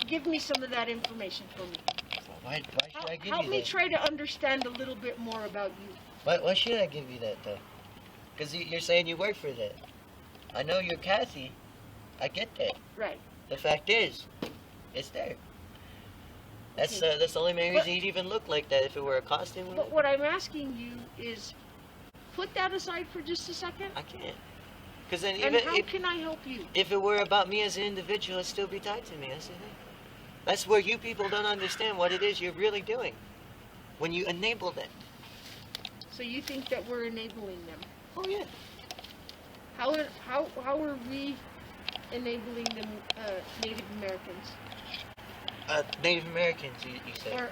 give me some of that information for me. Why should I give Help you me that? try to understand a little bit more about you. Why should I give you that though? Because you're saying you work for that. I know you're Kathy. I get that. Right. The fact is, it's there. That's Okay. that's the only main reason But- you'd even look like that if it were a costume. But what I'm asking you is, put that aside for just a second. I can't. Because then And even how can I help you? if it were about me as an individual, it'd still be tied to me. That's the thing. That's where you people don't understand what it is you're really doing when you enable them. So you think that we're enabling them? Oh yeah. How are we enabling them, Native Americans Native Americans, you say. or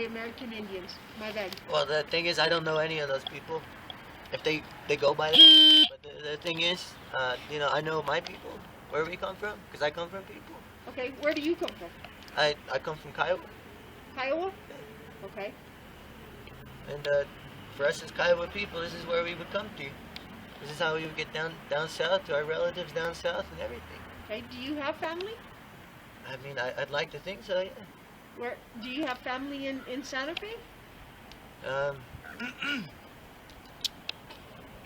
American Indians? My bad. Well, the thing is, I don't know any of those people. If they go by that. But the thing is, I know my people, where we come from, because I come from people. Okay, where do you come from? I come from Kiowa, Kiowa? Okay. and for us as Kiowa people, this is where we would come to. This is how we would get down south to our relatives down south and everything. Okay. Do you have family? I mean, I'd like to think so, yeah. Where do you have family in Santa Fe?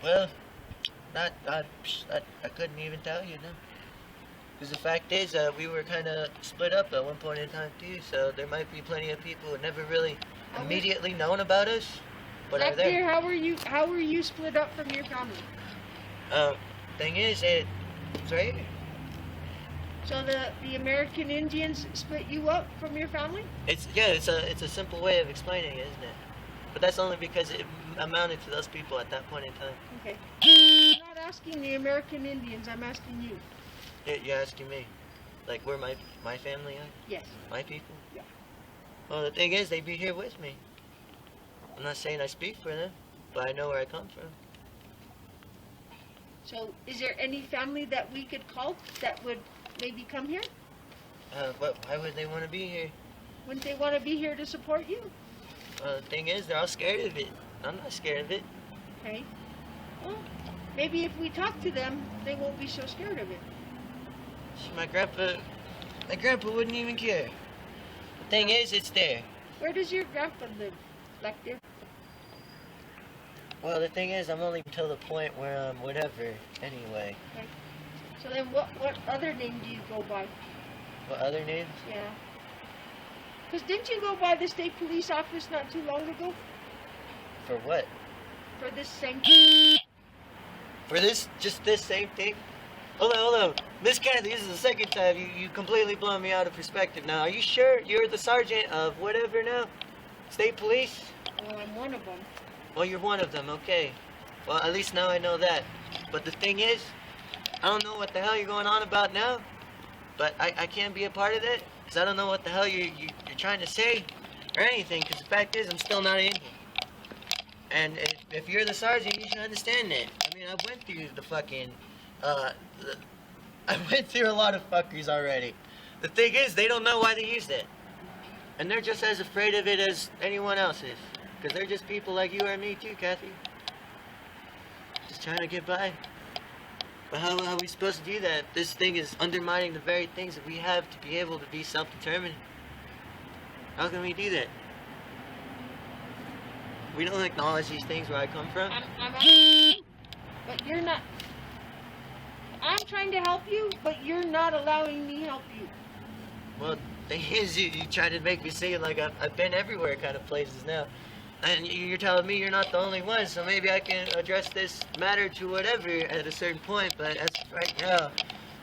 Well, I couldn't even tell you, no. Because the fact is, we were kind of split up at one point in time too, so there might be plenty of people who never really Okay. immediately known about us, but are Back there. there, how were you split up from your family? Thing is, it's right here. So the American Indians split you up from your family? It's a simple way of explaining it, isn't it? But that's only because it amounted to those people at that point in time. Okay. I'm not asking the American Indians. I'm asking you. You're asking me, like where my family are, Yes. my people. Yeah. Well, the thing is, they be here with me. I'm not saying I speak for them, but I know where I come from. So, is there any family that we could call that would maybe come here? Why would they want to be here? Wouldn't they want to be here to support you? The thing is, they're all scared of it. I'm not scared of it. Okay. Well, maybe if we talk to them, they won't be so scared of it. My grandpa wouldn't even care. The thing is, it's there. Where does your grandpa live? Back there? Well, the thing is, I'm only till the point where I'm whatever, anyway. So then what other name do you go by? What other names? Yeah. Because didn't you go by the state police office not too long ago For what? for this same... For this, just this same thing? Hold on. Miss Kathy, this is the second time you completely blown me out of perspective. Now, are you sure you're the sergeant of whatever now? State police? Well, I'm one of them. Well, you're one of them, okay. Well, at least now I know that. But the thing is, I don't know what the hell you're going on about now, but I can't be a part of that, because I don't know what the hell you're trying to say or anything, because the fact is, I'm still not in here. And if you're the sergeant, you should understand that. I mean, I went through the fucking, I went through a lot of fuckers already. The thing is, they don't know why they use that. And they're just as afraid of it as anyone else is. Because they're just people like you or me too, Kathy. Just trying to get by. But how are we supposed to do that? This thing is undermining the very things that we have to be able to be self-determined. How can we do that? We don't acknowledge these things where I come from. I'm asking, but you're not... I'm trying to help you, but you're not allowing me help you. Well, the thing is, you try to make me seem like I've been everywhere kind of places now. And you're telling me you're not the only one, so maybe I can address this matter to whatever at a certain point, but as of right now,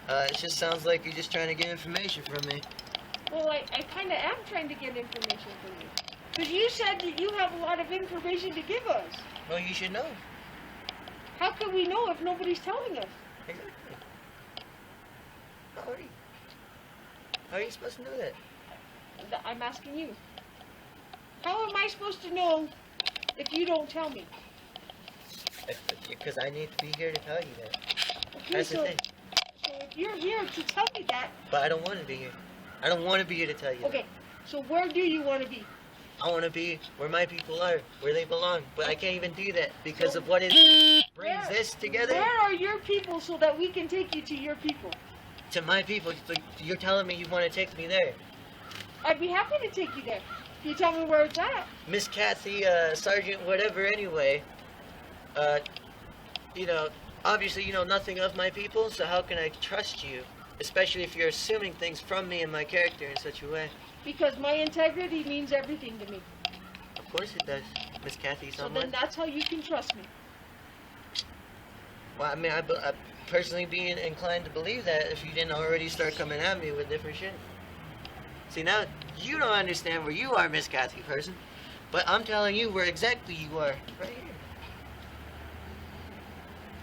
it just sounds like you're just trying to get information from me. Well, I kind of am trying to get information from you. Because you said that you have a lot of information to give us. Well, you should know. How can we know if nobody's telling us? Exactly. How are you supposed to know that? I'm asking you. How am I supposed to know if you don't tell me? Because I need to be here to tell you that. Okay, That's the so thing. if you're here to tell me that, But I don't want to be here. I don't want to be here to tell you okay, so where do you want to be? that. I want to be where my people are, where they belong. But I can't even do that because of what brings this together. Where are your people so that we can take you to your people? To my people. So you're telling me you want to take me there. I'd be happy to take you there. If you tell me where it's at. Miss Kathy, Sergeant, whatever anyway, you know, obviously you know nothing of my people, so how can I trust you? Especially if you're assuming things from me and my character in such a way. Because my integrity means everything to me. Of course it does, Miss Kathy, So someone. then that's how you can trust me. Well, I mean, I personally being inclined to believe that if you didn't already start coming at me with different shit. See, now, you don't understand where you are, Miss Kathy person, but I'm telling you where exactly you are, right here.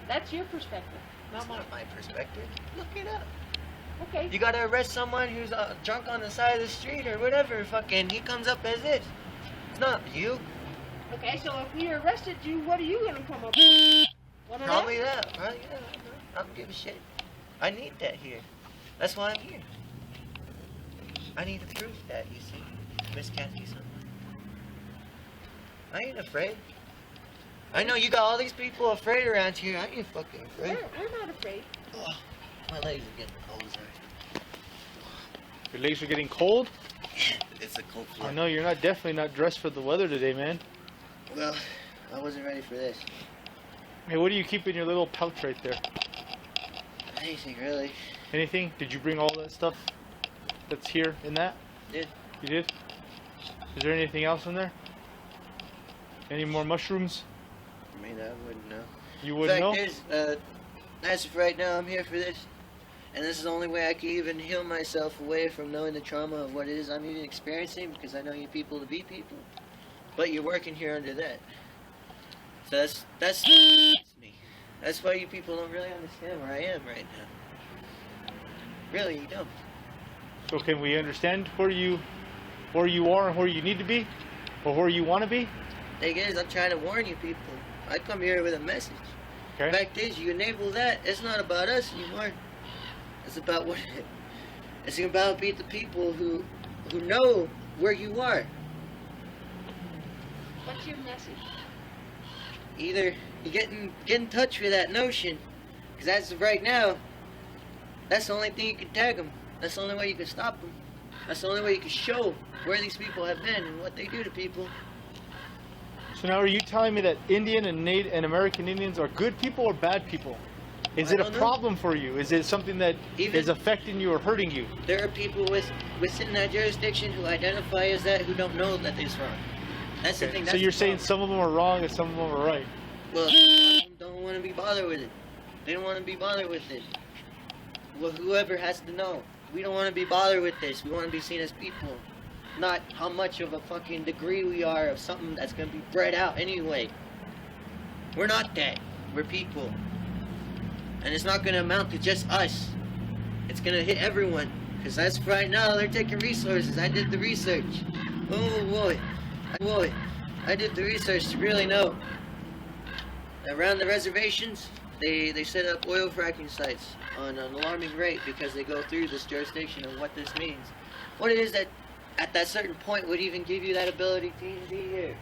That's your perspective, That's not mine. not my perspective. Look it up. Okay. You gotta arrest someone who's drunk on the side of the street or whatever, fucking, he comes up as this. It's not you. Okay, so if we arrested you, what are you gonna come up with? One of Probably them? that, right? Yeah, I don't give a shit. I need that here. That's why I'm here. I need to prove that, you see. Miss Kathy, son. I ain't afraid. I know you got all these people afraid around here. I ain't fucking afraid. We're not afraid. Oh, my legs are getting cold, sorry. Your legs are getting cold? It's a cold I floor. know you're definitely not dressed for the weather today, man. Well, I wasn't ready for this. Hey, what do you keep in your little pouch right there? Anything, really. Anything? Did you bring all that stuff that's here in that? Did. You did? Is there anything else in there? Any more mushrooms? I mean, I wouldn't know. You wouldn't know? Fact is, as of right now, I'm here for this. And this is the only way I can even heal myself away from knowing the trauma of what it is I'm even experiencing, because I know you people to be people. But you're working here under that. So that's me. That's why you people don't really understand where I am right now. Really, you don't. So can we understand where you are and where you need to be? Or where you want to be? Thing is, I'm trying to warn you people. I come here with a message. Okay. Fact is, you enable that. It's not about us anymore. It's about what. It's about the people who know where you are. What's your message? Either you get in touch with that notion, because as of right now, that's the only thing you can tag them. That's the only way you can stop them. That's the only way you can show where these people have been and what they do to people. So now are you telling me that Indian and American Indians are good people or bad people? Is I it a don't know. problem for you? Is it something that is affecting you or hurting you? There are people within that jurisdiction who identify as that who don't know that it's wrong. That's the thing. So That's you're the saying problem. some of them are wrong and some of them are right. Well, a lot of them don't want to be bothered with it. They don't want to be bothered with it. Well, whoever has to know. We don't want to be bothered with this. We want to be seen as people. Not how much of a fucking degree we are of something that's going to be bred out anyway. We're not that. We're people. And it's not going to amount to just us. It's going to hit everyone. Because that's right now, they're taking resources. I did the research. Oh boy. I did the research to really know. Around the reservations, they set up oil fracking sites on an alarming rate because they go through this jurisdiction of what this means. What it is that at that certain point would even give you that ability to even be here.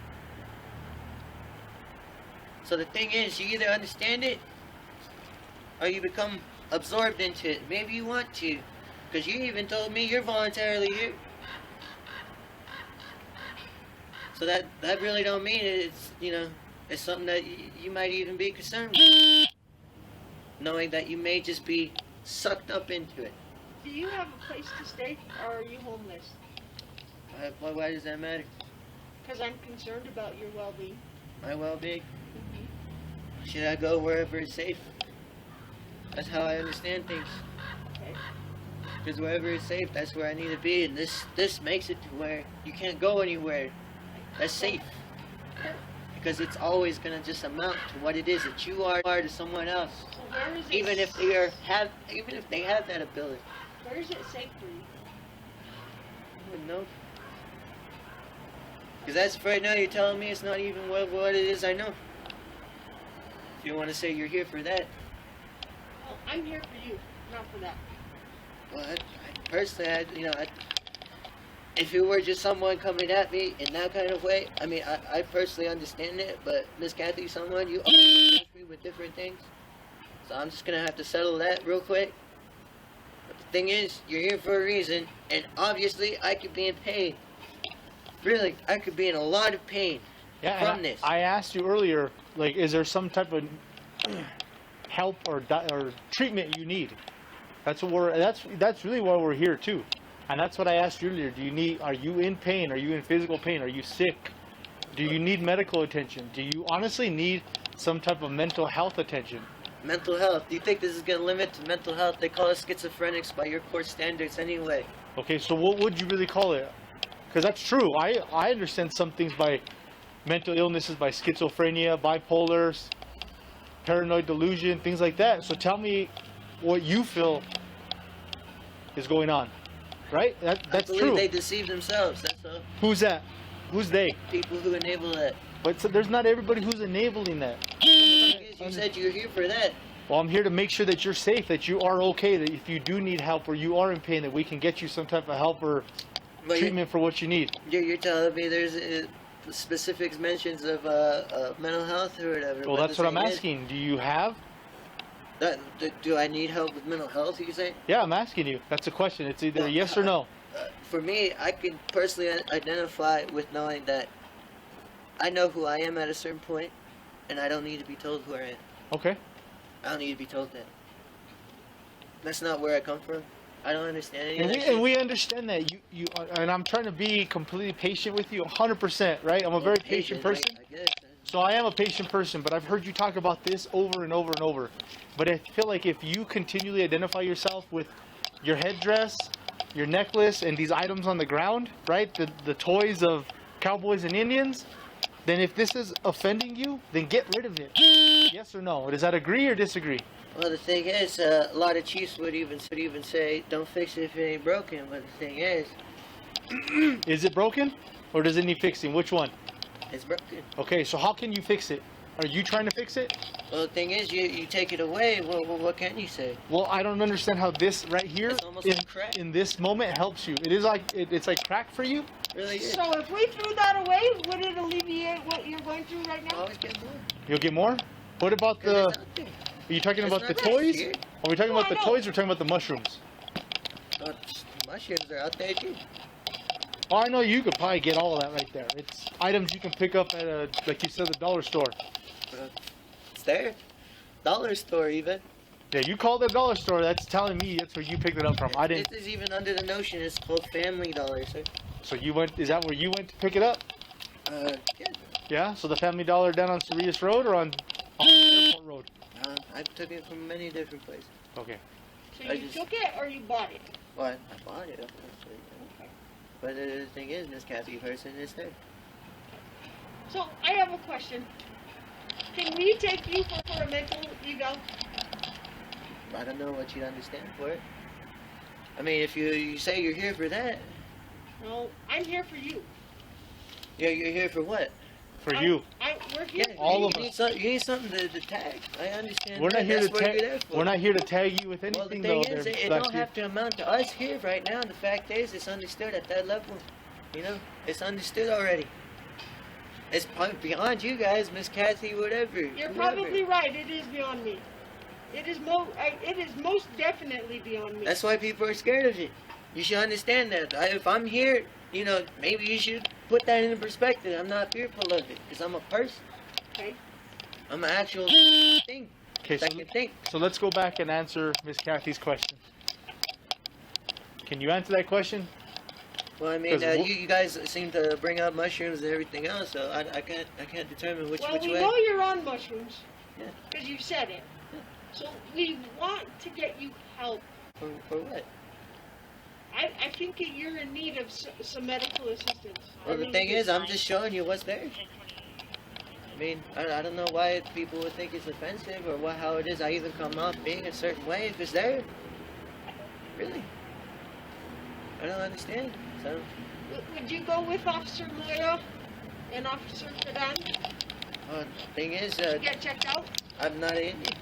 So the thing is, you either understand it or you become absorbed into it. Maybe you want to, because you even told me you're voluntarily here. So that really don't mean it's, you know, it's something that you might even be concerned with. Knowing that you may just be sucked up into it. Do you have a place to stay, or are you homeless? Why does that matter? Because I'm concerned about your well-being. My well-being? Should I go wherever it's safe? That's how I understand things. Okay. Because wherever it's safe, that's where I need to be. And this makes it to where you can't go anywhere that's safe. Because it's always going to just amount to what it is that you are to someone else. So where is it? Even if they have that ability. Where is it safe for you? I wouldn't know. Because as of right now, you're telling me it's not even what it is I know. If you want to say you're here for that. Well, I'm here for you, not for that. Well, I personally, if it were just someone coming at me in that kind of way, I mean, I personally understand it, but Miss Kathy, someone, you always approach me with different things. So I'm just going to have to settle that real quick. But the thing is, you're here for a reason, and obviously I could be in pain. Really, I could be in a lot of pain from this. I asked you earlier, like, is there some type of help or treatment you need? That's what that's really why we're here too. And that's what I asked you earlier. Are you in pain? Are you in physical pain? Are you sick? Do you need medical attention? Do you honestly need some type of mental health attention? Mental health. Do you think this is going to limit to mental health? They call us schizophrenics by your court standards anyway. Okay, so what would you really call it? Because that's true. I understand some things by mental illnesses, by schizophrenia, bipolar, paranoid delusion, things like that. So tell me what you feel is going on. Right? That's I believe true. They deceive themselves, that's all. Who's that? Who's they? People who enable that. But so there's not everybody who's enabling that. You said you're here for that. Well, I'm here to make sure that you're safe, that you are okay, that if you do need help or you are in pain, that we can get you some type of help or treatment for what you need. You're telling me there's specific mentions of mental health or whatever. Well, that's what I'm asking. Do you have? Do I need help with mental health, you say? Yeah, I'm asking you. That's a question. It's either yes or no. For me, I can personally identify with knowing that I know who I am at a certain point, and I don't need to be told who I am. Okay. I don't need to be told that. That's not where I come from. I don't understand any of that And we understand that. You and I'm trying to be completely patient with you, 100%, right? I'm a very patient person. I guess. So I am a patient person, but I've heard you talk about this over and over and over. But I feel like if you continually identify yourself with your headdress, your necklace, and these items on the ground, right? The toys of cowboys and Indians, then if this is offending you, then get rid of it. Yes or no? Does that agree or disagree? Well, the thing is, a lot of chiefs would even say, don't fix it if it ain't broken. But the thing is it broken or does it need fixing? Which one? it's broken. Okay, so how can you fix it? Are you trying to fix it? Well, the thing is, you take it away, what can you say? Well, I don't understand how this right here It's almost like crack. in this moment helps you. It is like it's like crack for you. Really is. So if we threw that away, would it alleviate what you're going through right now? Always get more. You'll get more. What about 'Cause the? it's out there. Are you talking It's about the not toys? here. Are we talking No, about the I know. toys or talking about the mushrooms? Oh, mushrooms are out there too. Oh, I know you could probably get all of that right there. It's items you can pick up at a, like you said, the dollar store. It's there. Dollar store even. Yeah, you called it a dollar store. That's telling me that's where you picked it up from. I didn't. This is even under the notion it's called Family Dollar, sir. So you went? Is that where you went to pick it up? Yeah. Yeah. So the Family Dollar down on Cerritos Road or on Airport Road? I took it from many different places. Okay. So I you just- took it or you bought it? Well, I bought it, obviously. But the thing is, Miss Kathy person is there. So I have a question. Can we take you for a mental eval? I don't know what you'd understand for it. I mean, if you say you're here for that, No, I'm here for you. you're here for what? For you. We're here. Yeah, All you of need us. you need something to tag. I understand. We're not that. here That's to what you're there tag. for. We're not here to tag you with Well, the anything, thing though. is, there, it Black don't Chief. have to amount to us here right now. The fact is, it's understood at that level. You know, it's understood already. It's probably beyond you guys, Miss Kathy, whatever. You're whoever. probably right. It is beyond me. It is most definitely beyond me. That's why people are scared of it. You should understand that. If I'm here, you know, maybe you should put that into perspective. I'm not fearful of it because I'm a person. Okay. I'm an actual thing Okay, that can think. so let's go back and answer Miss Kathy's question. Can you answer that question? Well, I mean, 'Cause you guys seem to bring up mushrooms and everything else, so I can't determine which Well, way. we know you're on mushrooms. Yeah. Because you said it. So we want to get you help. For what? I think that you're in need of some medical assistance. I Well, the really thing do. is, I'm just showing you what's there. I mean, I don't know why people would think it's offensive or how it is I even come off being a certain way if it's there. Really? I don't understand. So, Would you go with Officer Moya And Officer Kadan, Thing is, get checked out? I'm not an Indian.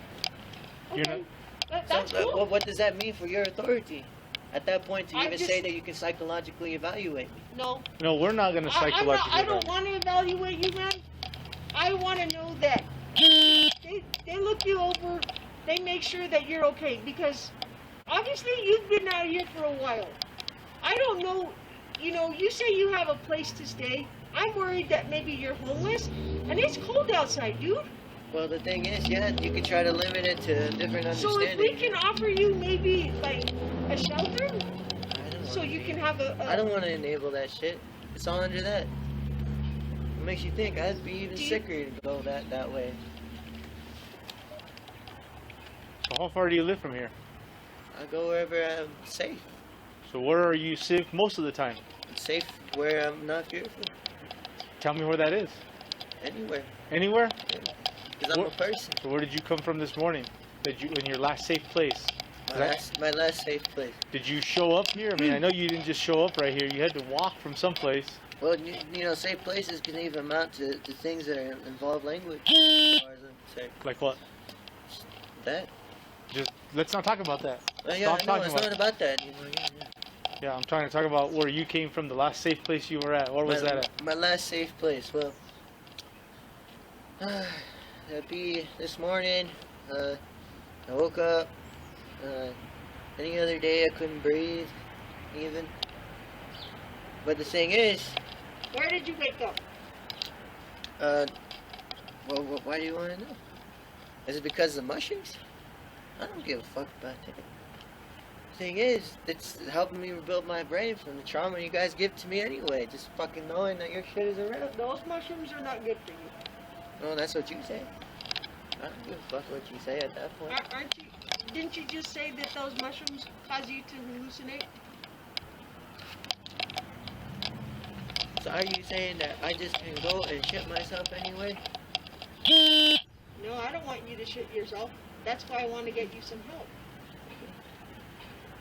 You're Okay. not- That's So, cool. what does that mean for your authority? At that point, to I even just- say that you can psychologically evaluate me. No. No, we're not gonna I psychologically. don't want to evaluate you, man. I want to know that they look you over, they make sure that you're okay, because obviously you've been out here for a while. I don't know, you say you have a place to stay. I'm worried that maybe you're homeless, and it's cold outside, dude. Well, the thing is, yeah, you can try to limit it to different understanding. So if we can offer you maybe like a shelter, I don't so wanna you be- can have I don't want to enable that shit. It's all under that. It makes you think I'd be even Do you- sicker to go that way. So how far do you live from here? I go wherever I'm safe. So where are you safe most of the time? I'm safe where I'm not fearful. Tell me where that is. Anywhere. Anywhere? Because I'm a What- person. So where did you come from this morning? In your last safe place? My last safe place. Did you show up here? I mean, I know you didn't just show up right here. You had to walk from someplace. Well, safe places can even amount to things that involve language. As far as I'm concerned. Like what? That. Just let's not talk about that. Yeah, Stop I know. talking It's about not about that. Yeah, I'm trying to talk about where you came from, the last safe place you were at. Where was that at? My last safe place. Well, that'd be this morning. I woke up. Any other day I couldn't breathe, even. But the thing is, Where did you wake up? well, why do you want to know? Is it because of the mushrooms? I don't give a fuck about that. Thing is, it's helping me rebuild my brain from the trauma you guys give to me anyway. Just fucking knowing that your shit is around. Those mushrooms are not good for you. Well, that's what you say. I don't give a fuck what you say at that point. Aren't you? Didn't you just say that those mushrooms cause you to hallucinate? So are you saying that I just can go and shit myself anyway? No, I don't want you to shit yourself. That's why I want to get you some help.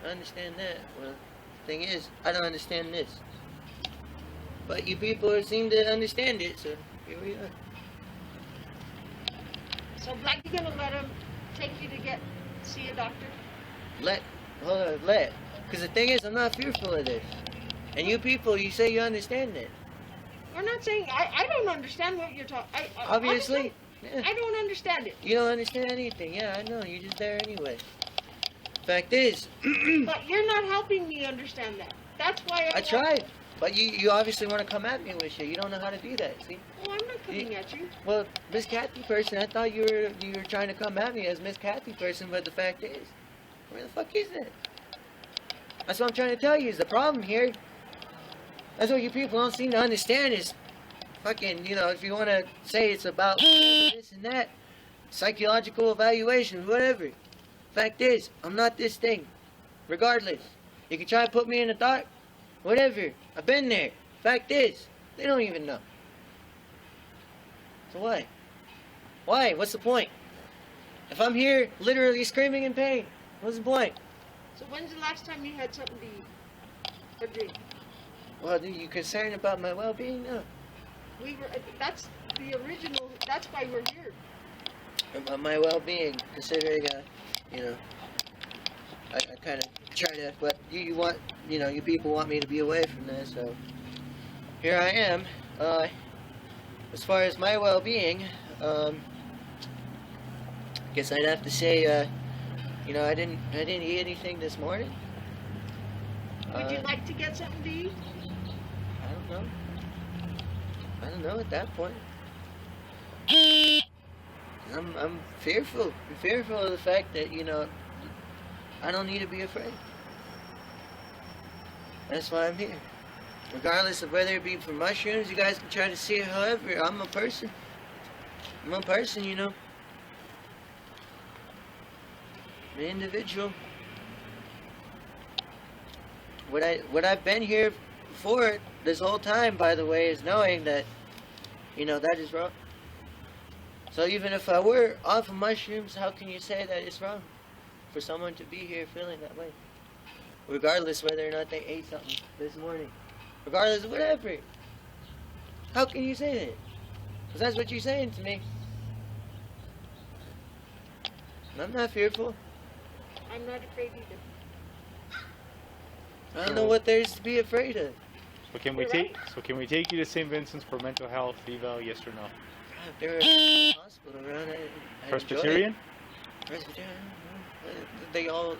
I understand that. Well, thing is, I don't understand this. But you people seem to understand it, so here we are. So, Black, you gonna let him take you to see a doctor? Hold on. Because the thing is, I'm not fearful of this. And you people, you say you understand it. We're not saying I don't understand what you're talking. Obviously. Honestly, Yeah. I don't understand it. You don't understand anything. Yeah, I know. You're just there anyway. Fact is, But you're not helping me understand that. That's why I tried. But you obviously want to come at me with shit. You don't know how to do that, see? Oh, I'm not coming at you. Well, Miss Kathy person, I thought you were trying to come at me as Miss Kathy person, but the fact is, where the fuck is that? That's what I'm trying to tell you is the problem here. That's what you people don't seem to understand is fucking, if you want to say it's about this and that, psychological evaluation, whatever. Fact is, I'm not this thing. Regardless. You can try to put me in the dark, whatever. I've been there. Fact is, they don't even know. So why? Why? What's the point? If I'm here literally screaming in pain, what's the point? So when's the last time you had something to eat or drink? Well, are you concerned about my well-being? No. That's the original. That's why we're here. About my well-being, considering, I kind of try to, but you want, you people want me to be away from this, so here I am. As far as my well-being, I guess I'd have to say, I didn't eat anything this morning. Would you like to get something to eat? I don't know at that point. I'm fearful. I'm fearful of the fact that, I don't need to be afraid. That's why I'm here. Regardless of whether it be for mushrooms, you guys can try to see it however. I'm a person. I'm a person, I'm an individual. What I've been here for this whole time, by the way, is knowing that, that is wrong. So even if I were off of mushrooms, how can you say that it's wrong for someone to be here feeling that way? Regardless whether or not they ate something this morning. Regardless of whatever. How can you say that? Because that's what you're saying to me. And I'm not fearful. I'm not afraid either. I don't know what there is to be afraid of. So can we take you to St. Vincent's for mental health eval? Yes or no? If there was a hospital around, I'd Presbyterian? Presbyterian? They all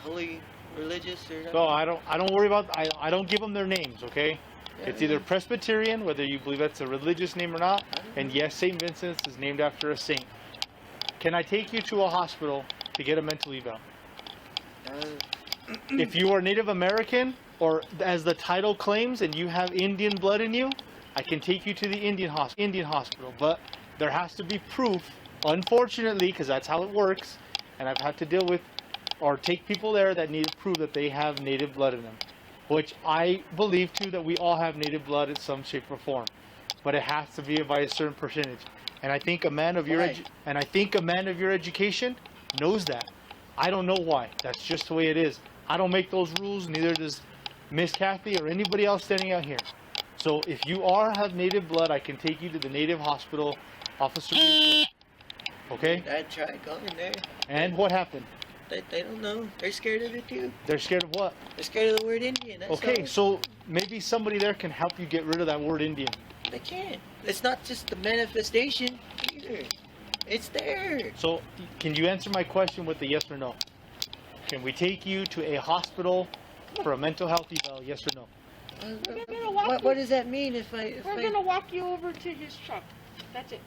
holy, religious, or something? No, I don't worry about. I don't give them their names. Okay. Yeah, It's either Presbyterian, whether you believe that's a religious name or not, and yes, St. Vincent's is named after a saint. Can I take you to a hospital to get a mental eval? If you are Native American, or as the title claims, and you have Indian blood in you, I can take you to the Indian hospital. But there has to be proof, unfortunately, because that's how it works, and I've had to deal with or take people there that need to prove that they have Native blood in them. Which I believe too that we all have Native blood in some shape or form, but it has to be by a certain percentage. And I think a man of your education knows that. I don't know why. That's just the way it is. I don't make those rules. Neither does Miss Kathy or anybody else standing out here. So if you have Native blood, I can take you to the Native hospital, Officer. Okay. I tried going there. And what happened? They don't know. They're scared of it too. They're scared of what? They're scared of the word Indian. That's Okay, all. so maybe somebody there can help you get rid of that word Indian. They can't. It's not just the manifestation either. It's there. So can you answer my question with a yes or no? Can we take you to a hospital for a mental health eval? Yes or no? What does that mean if I... We're gonna walk you over to his truck. That's it.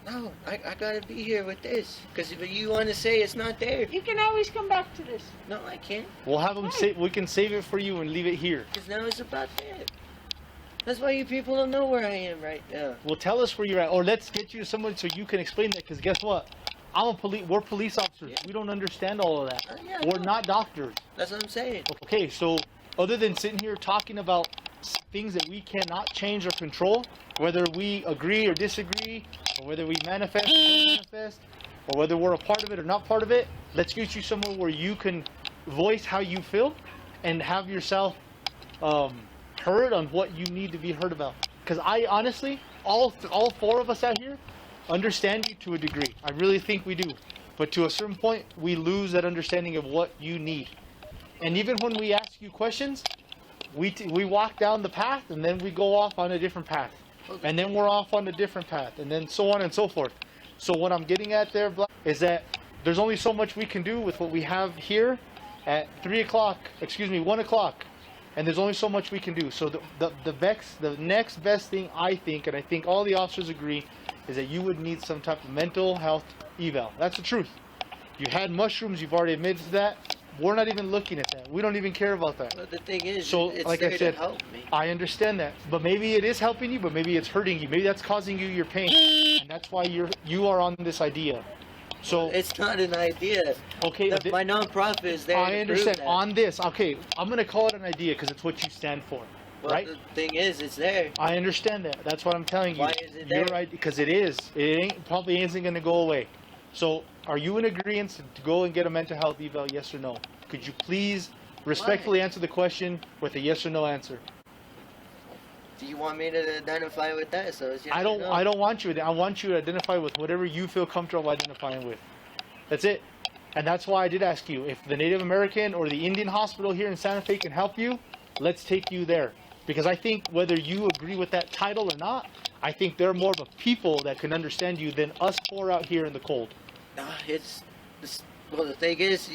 No, I gotta be here with this. Because if you want to say it's not there... You can always come back to this. No, I can't. We'll have them we can save it for you and leave it here. Because now it's about that. That's why you people don't know where I am right now. Well, tell us where you're at, or let's get you to someone so you can explain that. Because guess what? We're police officers. Yeah. We don't understand all of that. Yeah, We're not doctors. That's what I'm saying. Okay, so other than sitting here talking about things that we cannot change or control, whether we agree or disagree, or whether we manifest or don't manifest, or whether we're a part of it or not part of it, let's get you somewhere where you can voice how you feel and have yourself heard on what you need to be heard about. Because I honestly, all four of us out here understand you to a degree. I really think we do. But to a certain point, we lose that understanding of what you need. And even when we ask you questions, we walk down the path and then we go off on a different path. And then we're off on a different path, and then so on and so forth. So what I'm getting at there, Black, is that there's only so much we can do with what we have here at 1 o'clock. And there's only so much we can do. So the next best thing, I think, and I think all the officers agree, is that you would need some type of mental health eval. That's the truth. You had mushrooms, you've already admitted to that. We're not even looking at that. We don't even care about that. But the thing is, So, it's like there I said, to help me. I understand that. But maybe it is helping you, but maybe it's hurting you. Maybe that's causing you your pain. And that's why you are on this idea. So It's not an idea. okay, My non-profit is there I to understand. prove that. On this, okay, I'm gonna call it an idea because it's what you stand for, Well, right? the thing is, it's there. I understand that. That's what I'm telling you. Why is it You're there? right, because it is. It probably isn't gonna go away. So, are you in agreement to go and get a mental health eval? Yes or no? Could you please respectfully answer the question with a yes or no answer? Do you want me to identify with that? So it's yes I or don't. no? I don't want you. I want you to identify with whatever you feel comfortable identifying with. That's it. And that's why I did ask you if the Native American or the Indian hospital here in Santa Fe can help you. Let's take you there, because I think whether you agree with that title or not, I think they're more of a people that can understand you than us four out here in the cold. Well, the thing is,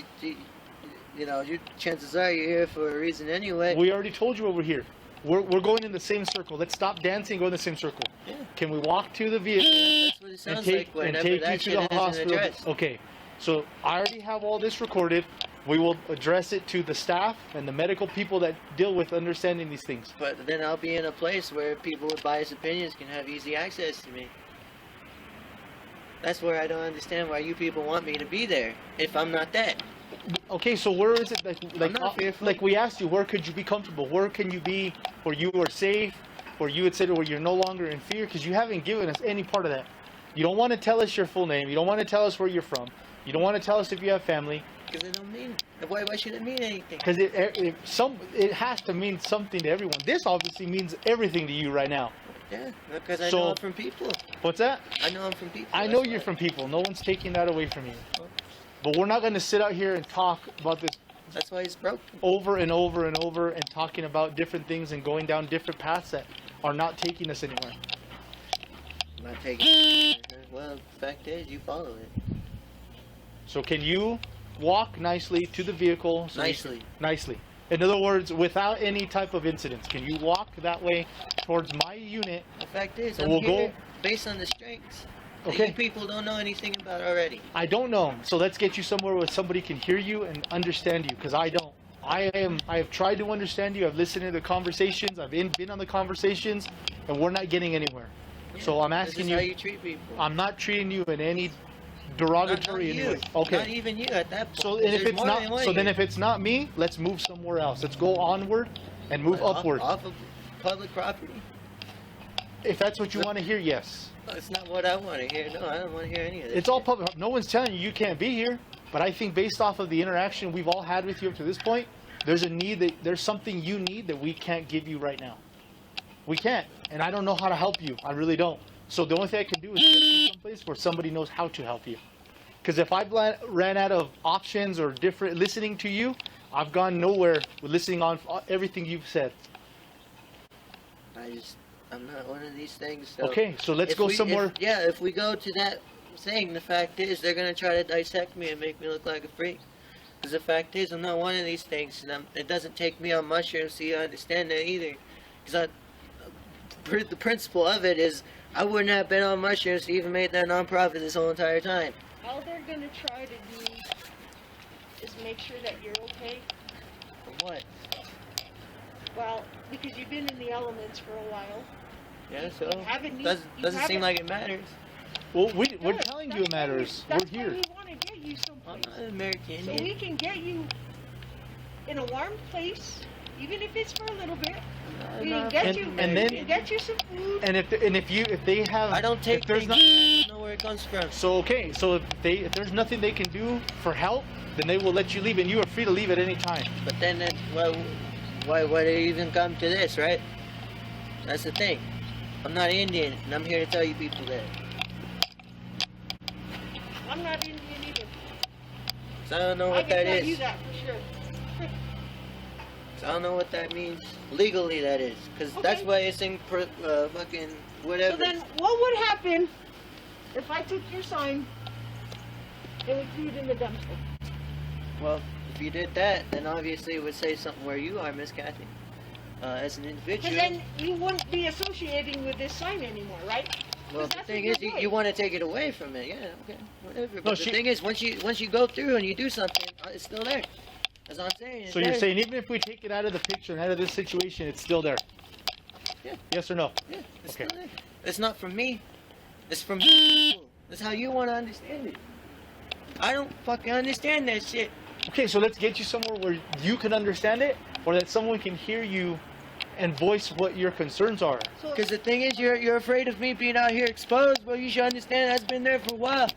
chances are you're here for a reason anyway. We already told you over here. We're going in the same circle. Let's stop dancing and go in the same circle. Yeah. Can we walk to the vehicle That's what it and sounds take, like and whenever take you that to shit the isn't hospital? addressed. Okay. So I already have all this recorded. We will address it to the staff and the medical people that deal with understanding these things. But then I'll be in a place where people with biased opinions can have easy access to me. That's where I don't understand why you people want me to be there if I'm not that. Okay, so where is it I'm not fearful. like we asked you, where could you be comfortable? Where can you be where you are safe, where you would say where you're no longer in fear? Because you haven't given us any part of that. You don't want to tell us your full name. You don't want to tell us where you're from. You don't want to tell us if you have family. Because it don't mean. Why should it mean anything? Because it has to mean something to everyone. This obviously means everything to you right now. Yeah, because I So- know I'm from people. What's that? I know I'm from people. I that's know why. you're from people. No one's taking that away from you. But we're not going to sit out here and talk about this That's why it's broken. over and over and over and talking about different things and going down different paths that are not taking us anywhere. I'm not taking. Well, the fact is, you follow it So can you walk nicely to the vehicle? nicely. Nicely. In other words, without any type of incidents, can you walk that way towards my unit? The fact is, And I'm we'll here go- based on the strengths that Okay. you people don't know anything about already. I don't know. So let's get you somewhere where somebody can hear you and understand you, because I don't. I have tried to understand you. I've listened to the conversations. I've been on the conversations, and we're not getting anywhere. So I'm asking This is how you. you treat people. I'm not treating you in any Not derogatory you. way. Okay. Not even you at that point. So and if There's it's more not, than one so then here. if it's not me, let's move somewhere else. Let's go onward and move upward. Off of public property. If that's what you want to hear, yes. That's not what I want to hear. No, I don't want to hear any of this. It's all public. No one's telling you you can't be here. But I think based off of the interaction we've all had with you up to this point, there's a need that there's something you need that we can't give you right now. We can't, and I don't know how to help you. I really don't. So the only thing I can do is get you someplace where somebody knows how to help you. Because if I've ran out of options or different listening to you, I've gone nowhere with listening on everything you've said. I'm not one of these things. So Okay, so let's go somewhere. If we go to that thing, the fact is they're gonna try to dissect me and make me look like a freak. Because the fact is, I'm not one of these things, and it doesn't take me on mushrooms, so you understand that either. Because the principle of it is, I wouldn't have been on mushrooms to even make that nonprofit this whole entire time. All they're gonna try to do is make sure that you're okay. For what? Well, because you've been in the elements for a while. Yeah, so haven't need- doesn't you seem haven't- like it matters. Well, we're Good. telling you That's it why matters. That's We're why here. we want to get you I'm someplace. not an American So Indian. we can get you in a warm place, even if it's for a little bit. We can get And- you, and we then- can get you some food. And if they have, I don't take if there's things. not, I don't know where it comes from. so okay, so if there's nothing they can do for help, then they will let you leave, and you are free to leave at any time. But then, why do you even come to this, right? That's the thing. I'm not Indian, and I'm here to tell you people that. I'm not Indian either. So I don't know I what can that tell you is. that for sure. So I don't know what that means legally. That is, because that's Okay. why it's in fucking whatever. So then, what would happen if I took your sign and we threw it in the dumpster? Well, if you did that, then obviously it would say something where you are, Miss Kathy, as an individual. Because then you wouldn't be associating with this sign anymore, right? Well, the that's thing what is, you're you doing. want to take it away from it. Yeah, okay, whatever. But No, the she- thing is, once you go through and you do something, it's still there. That's what I'm saying. It's So you're there. saying even if we take it out of the picture and out of this situation, it's still there? Yeah. Yes or no? Yeah, it's Okay. still there. It's not from me. It's from people. That's how you want to understand it. I don't fucking understand that shit. Okay, so let's get you somewhere where you can understand it, or that someone can hear you and voice what your concerns are. So, Because the thing is, you're afraid of me being out here exposed. Well, you should understand that's been there for a while.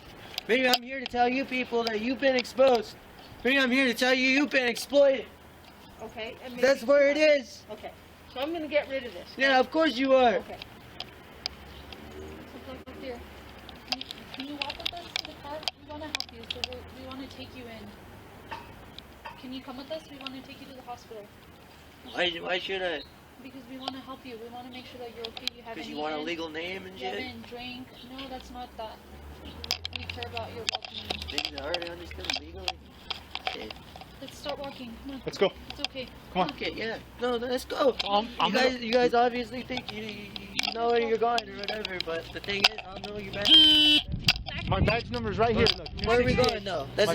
Maybe I'm here to tell you people that you've been exposed. Maybe I'm here to tell you you've been exploited. okay. And maybe That's where it is. Okay. So I'm gonna get rid of this. Yeah, of course you are. Okay. Here. Can you walk with us to the car? We want to help you, so we want to take you in. Can you come with us? We want to take you to the hospital. Why should I? Because we want to help you. We want to make sure that you're okay. You haven't Because you want a eaten, legal name and You shit? haven't drank. No, that's not that. We care about your well-being. Things I already understood legally. Shit. Let's start walking. Come on. Let's go. It's okay. Come on. Okay, yeah. No, let's go. I'm You guys obviously think you know where you're going or whatever, but the thing is, I'll know you better. My badge number is right here. Look. Where are we going though? That's